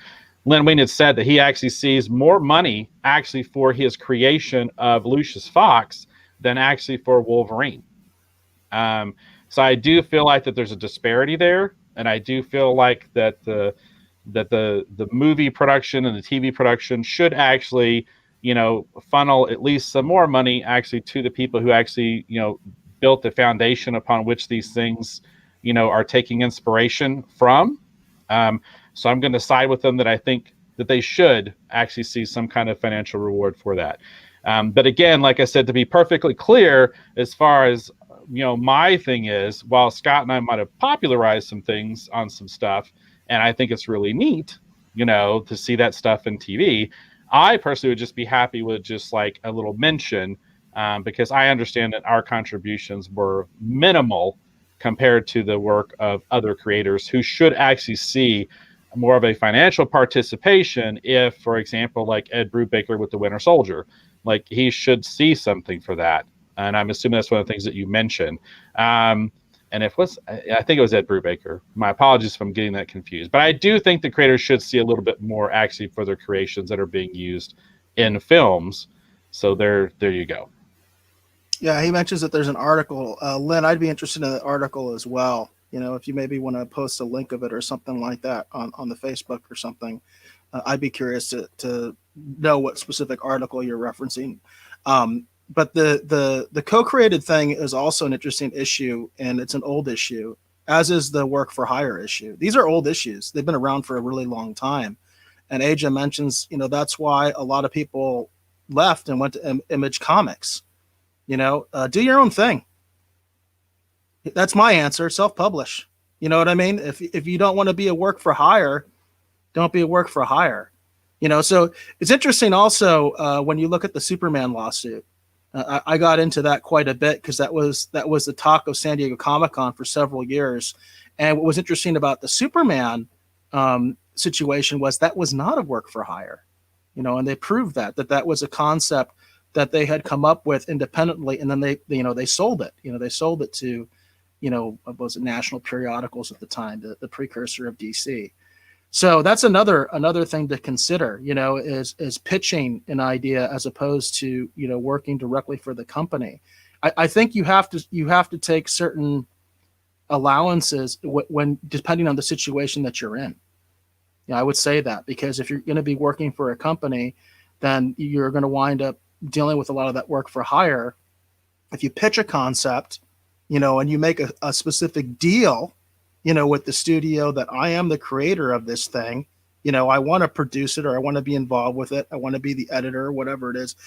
Len Wein had said that he actually sees more money actually for his creation of Lucius Fox than actually for Wolverine. So I do feel like that there's a disparity there, and I do feel like that the movie production and the TV production should actually, you know, funnel at least some more money actually to the people who actually, you know, built the foundation upon which these things, you know, are taking inspiration from. So I'm going to side with them that I think that they should actually see some kind of financial reward for that. But again, like I said, to be perfectly clear, as far as, you know, my thing is, while Scott and I might have popularized some things on some stuff, and I think it's really neat, you know, to see that stuff in TV, I personally would just be happy with just like a little mention, because I understand that our contributions were minimal compared to the work of other creators who should actually see more of a financial participation. If, for example, like Ed Brubaker with the Winter Soldier, like he should see something for that. And I'm assuming that's one of the things that you mentioned. And I think it was Ed Brubaker. My apologies if I'm getting that confused. But I do think the creators should see a little bit more actually for their creations that are being used in films. So there you go. Yeah, he mentions that there's an article. Lynn, I'd be interested in the article as well. If you maybe want to post a link of it or something like that on the Facebook or something, I'd be curious to know what specific article you're referencing. But the co-created thing is also an interesting issue, and it's an old issue, as is the work for hire issue. These are old issues. They've been around for a really long time. And Aja mentions, that's why a lot of people left and went to Image Comics. Do your own thing. That's my answer. Self-publish. You know what I mean? If you don't want to be a work for hire, don't be a work for hire. So it's interesting also when you look at the Superman lawsuit. I got into that quite a bit because that was the talk of San Diego Comic-Con for several years. And what was interesting about the Superman situation was that was not a work for hire, and they proved that was a concept that they had come up with independently, and then they sold it. They sold it to, what was it, National Periodicals at the time, the precursor of DC. So that's another thing to consider, is pitching an idea as opposed to, working directly for the company. I think you have to take certain allowances when depending on the situation that you're in. I would say that, because if you're going to be working for a company, then you're going to wind up dealing with a lot of that work for hire. If you pitch a concept, and you make a specific deal, with the studio that I am the creator of this thing, I want to produce it, or I want to be involved with it, I want to be the editor, or whatever it is,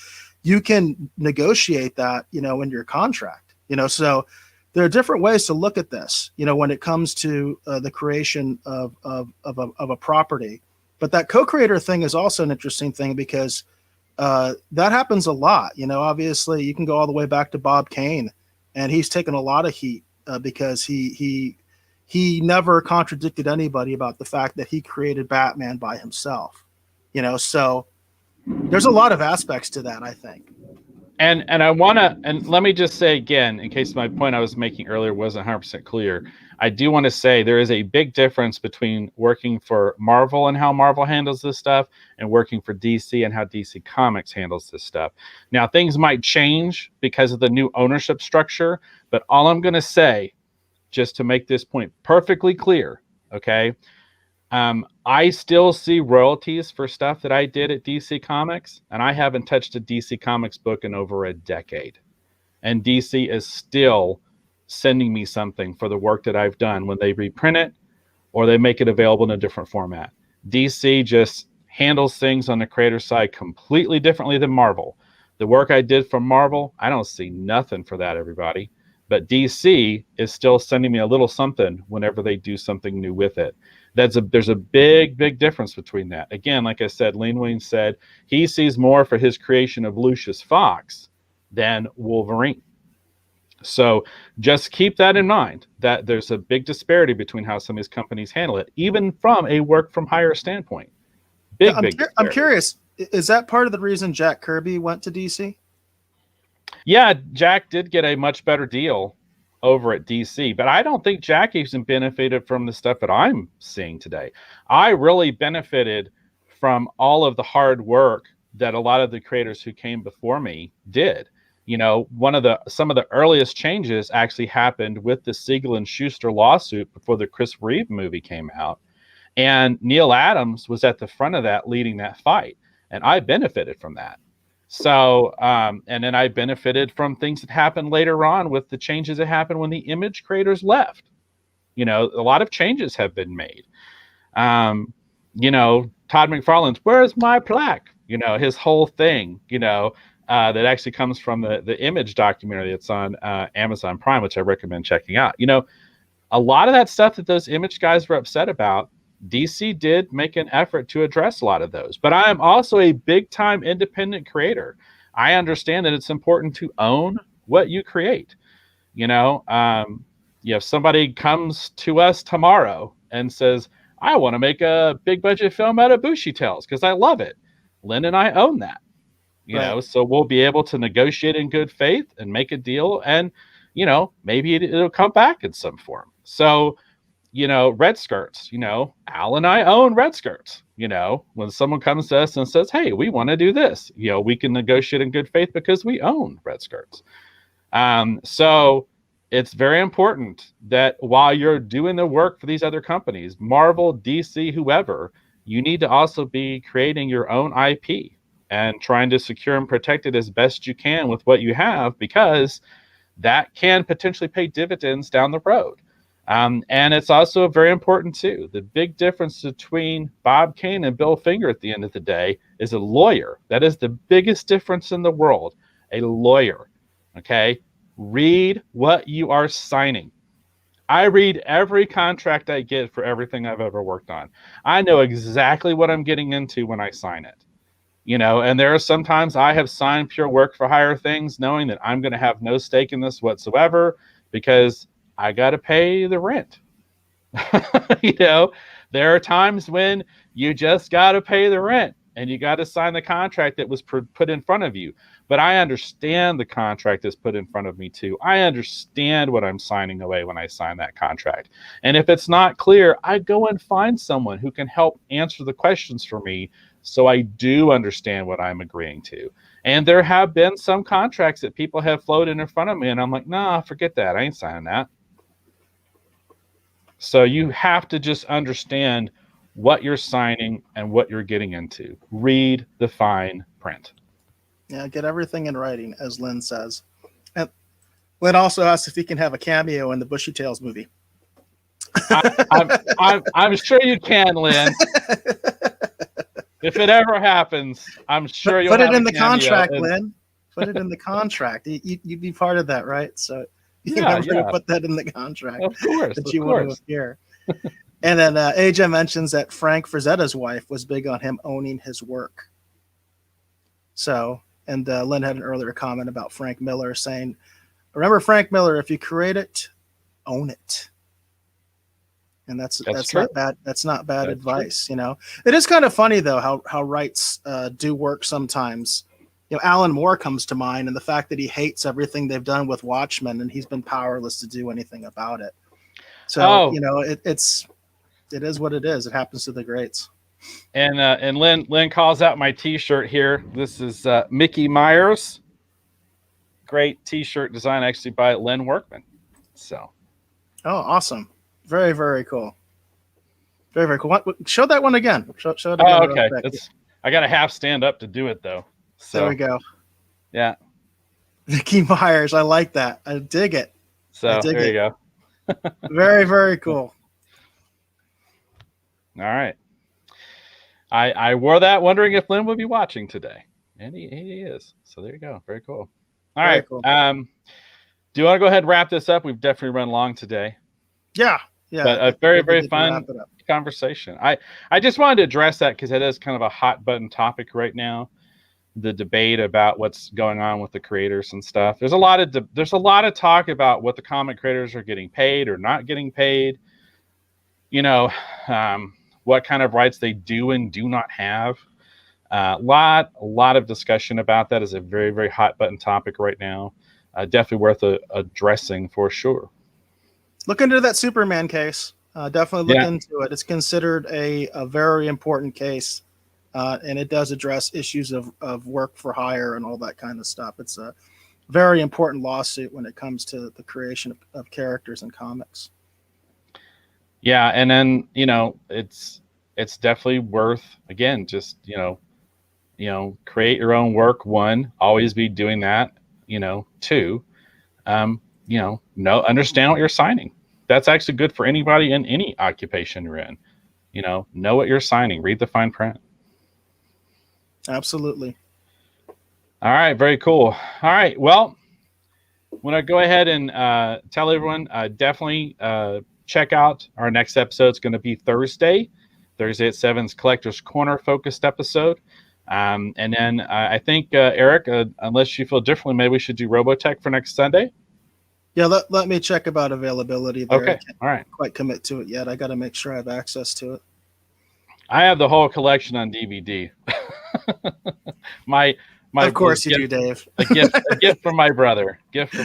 you can negotiate that, in your contract, so there are different ways to look at this, when it comes to the creation of a property. But that co-creator thing is also an interesting thing, because that happens a lot. Obviously you can go all the way back to Bob Kane, and he's taken a lot of heat because he never contradicted anybody about the fact that he created Batman by himself. So there's a lot of aspects to that, I think. And I want to, and let me just say again, in case my point I was making earlier wasn't 100% clear, I do want to say there is a big difference between working for Marvel and how Marvel handles this stuff, and working for DC and how DC Comics handles this stuff. Now, things might change because of the new ownership structure, but all I'm going to say, just to make this point perfectly clear, okay, I still see royalties for stuff that I did at DC Comics, and I haven't touched a DC Comics book in over a decade. And DC is still sending me something for the work that I've done when they reprint it or they make it available in a different format. DC just handles things on the creator side completely differently than Marvel. The work I did for Marvel, I don't see nothing for that, everybody. But DC is still sending me a little something whenever they do something new with it. There's a big difference between that. Again, like I said, Lane Wayne said he sees more for his creation of Lucius Fox than Wolverine. So just keep that in mind, that there's a big disparity between how some of these companies handle it, even from a work from hire standpoint. I'm curious, is that part of the reason Jack Kirby went to DC? Yeah, Jack did get a much better deal over at DC, but I don't think Jack even benefited from the stuff that I'm seeing today. I really benefited from all of the hard work that a lot of the creators who came before me did. Some of the earliest changes actually happened with the Siegel and Schuster lawsuit before the Chris Reeve movie came out. And Neil Adams was at the front of that, leading that fight. And I benefited from that. So, and then I benefited from things that happened later on with the changes that happened when the Image creators left. A lot of changes have been made. Todd McFarlane's "Where's My Plaque?" His whole thing, that actually comes from the Image documentary that's on Amazon Prime, which I recommend checking out. A lot of that stuff that those Image guys were upset about, DC did make an effort to address a lot of those. But I am also a big-time independent creator. I understand that it's important to own what you create. If somebody comes to us tomorrow and says, I want to make a big-budget film out of Bushy Tales because I love it, Lynn and I own that. So we'll be able to negotiate in good faith and make a deal, and maybe it'll come back in some form. So Red Skirts, Al and I own Red Skirts. When someone comes to us and says, hey, we want to do this, we can negotiate in good faith because we own Red Skirts. So it's very important that while you're doing the work for these other companies, Marvel, DC, whoever, you need to also be creating your own IP and trying to secure and protect it as best you can with what you have, because that can potentially pay dividends down the road. And it's also very important too. The big difference between Bob Kane and Bill Finger at the end of the day is a lawyer. That is the biggest difference in the world. A lawyer. Okay. Read what you are signing. I read every contract I get for everything I've ever worked on. I know exactly what I'm getting into when I sign it. And there are sometimes I have signed pure work for hire things knowing that I'm going to have no stake in this whatsoever because I got to pay the rent. There are times when you just got to pay the rent and you got to sign the contract that was put in front of you. But I understand the contract that's put in front of me too. I understand what I'm signing away when I sign that contract. And if it's not clear, I go and find someone who can help answer the questions for me so I do understand what I'm agreeing to. And there have been some contracts that people have floated in front of me and I'm like, nah, forget that. I ain't signing that. So you have to just understand what you're signing and what you're getting into. Read the fine print. Yeah, get everything in writing, as Lynn says. And Lynn also asks if he can have a cameo in the Bushy Tails movie. I'm sure you can, Lynn. If it ever happens, I'm sure you'll put have it in the cameo contract, Lynn. Put it in the contract. You'd be part of that, right? So you put that in the contract. Of course, that you want to appear. And then AJ mentions that Frank Frazetta's wife was big on him owning his work. So, and Lynn had an earlier comment about Frank Miller saying, remember Frank Miller, if you create it, own it. And that's not bad. That's not bad advice. True. It is kind of funny though, how rights do work sometimes. Alan Moore comes to mind, and the fact that he hates everything they've done with Watchmen and he's been powerless to do anything about it. So, it is what it is. It happens to the greats. And Lynn calls out my T-shirt here. This is Mickey Myers. Great T-shirt design, actually by Lynn Workman. So, awesome! Very, very cool. Very, very cool. Show that one again. Show it again. Oh, okay. I got to half stand up to do it though. So there we go. Yeah. Mickey Myers. I like that. I dig it. So there you go. Very, very cool. All right. I wore that wondering if Lynn would be watching today. And he is. So there you go. Very cool. All right. Cool. Do you want to go ahead and wrap this up? We've definitely run long today. Yeah. But a very, very fun conversation. I just wanted to address that because it is kind of a hot button topic right now. The debate about what's going on with the creators and stuff. There's a lot of talk about what the comic creators are getting paid or not getting paid. What kind of rights they do and do not have. A lot of discussion about that. Is a very, very hot button topic right now. Definitely worth addressing for sure. Look into that Superman case. Definitely look into it. It's considered a very important case. And it does address issues of work for hire and all that kind of stuff. It's a very important lawsuit when it comes to the creation of characters in comics. Yeah, and then it's definitely worth, again, just create your own work. One, always be doing that. Two, understand what you're signing. That's actually good for anybody in any occupation you're in. Know what you're signing. Read the fine print. Absolutely. All right. Very cool. All right. Well, I want to go ahead and tell everyone, definitely check out our next episode. It's going to be Thursday at 7's Collector's Corner focused episode. And then I think, Eric, unless you feel differently, maybe we should do Robotech for next Sunday. Yeah, let me check about availability there. Okay. I can't all right. quite commit to it yet. I got to make sure I have access to it. I have the whole collection on DVD. my of course you do, Dave. a gift from my brother. But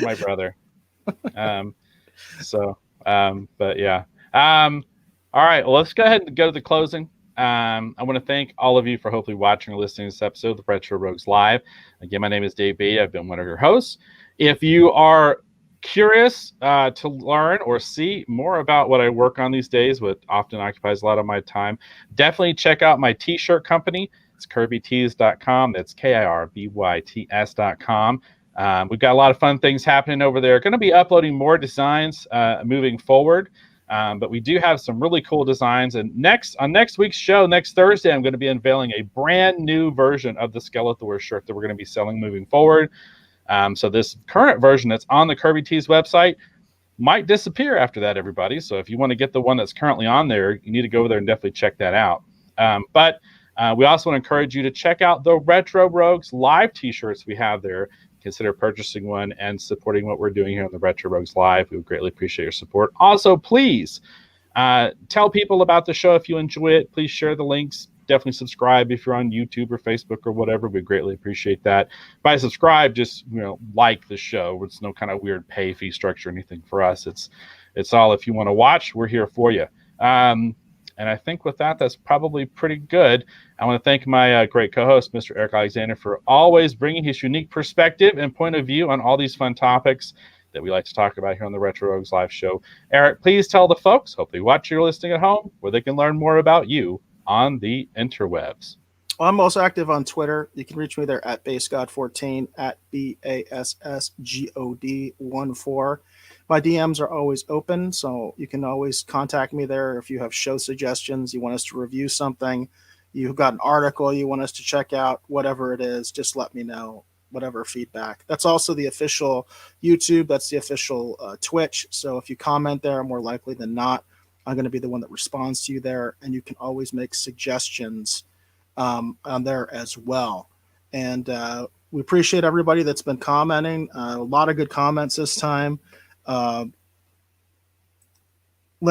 yeah. All right. Well, let's go ahead and go to the closing. I want to thank all of you for hopefully watching or listening to this episode of the Retro Rogues Live. Again, my name is Dave B. I've been one of your hosts. If you are curious to learn or see more about what I work on these days, what often occupies a lot of my time, definitely check out my t-shirt company. It's kirbytees.com. That's KIRBYTS.com. We've got a lot of fun things happening over there. Going to be uploading more designs moving forward. But we do have some really cool designs. And on next week's show, next Thursday, I'm going to be unveiling a brand new version of the Skeletor shirt that we're going to be selling moving forward. So this current version that's on the Kirby Tees website might disappear after that, everybody. So if you want to get the one that's currently on there, you need to go over there and definitely check that out. But we also want to encourage you to check out the Retro Rogues live t-shirts we have there. Consider purchasing one and supporting what we're doing here on the Retro Rogues Live. We would greatly appreciate your support. Also, please tell people about the show if you enjoy it. Please share the links. Definitely subscribe if you're on YouTube or Facebook or whatever. We greatly appreciate that. By subscribe, just like the show. It's no kind of weird pay fee structure or anything for us. It's all if you want to watch, we're here for you. And I think with that, that's probably pretty good. I want to thank my great co-host, Mr. Eric Alexander, for always bringing his unique perspective and point of view on all these fun topics that we like to talk about here on the Retro Rogues Live show. Eric, please tell the folks, hopefully watching or listening at home, where they can learn more about you on the interwebs. Well, I'm also active on Twitter. You can reach me there at BassGod14, at BASSGOD14. My DMs are always open, so you can always contact me there if you have show suggestions, you want us to review something, you've got an article you want us to check out, whatever it is, just let me know, whatever feedback. That's also the official YouTube. That's the official Twitch. So if you comment there, more likely than not, I'm going to be the one that responds to you there, and you can always make suggestions on there as well. And we appreciate everybody that's been commenting. A lot of good comments this time. Lynn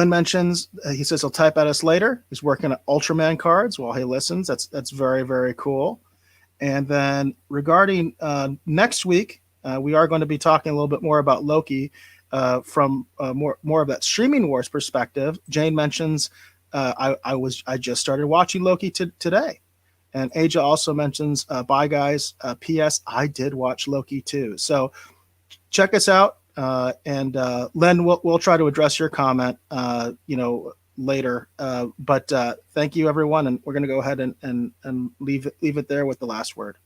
mentions, he says he'll type at us later. He's working at Ultraman cards while he listens. That's very, very cool. And then regarding next week, we are going to be talking a little bit more about Loki from more of that streaming wars perspective. Jane mentions I just started watching Loki today. And Aja also mentions, bye guys. P.S. I did watch Loki too. So check us out. And Len, we'll try to address your comment, later. But thank you, everyone, and we're going to go ahead and leave it there with the last word.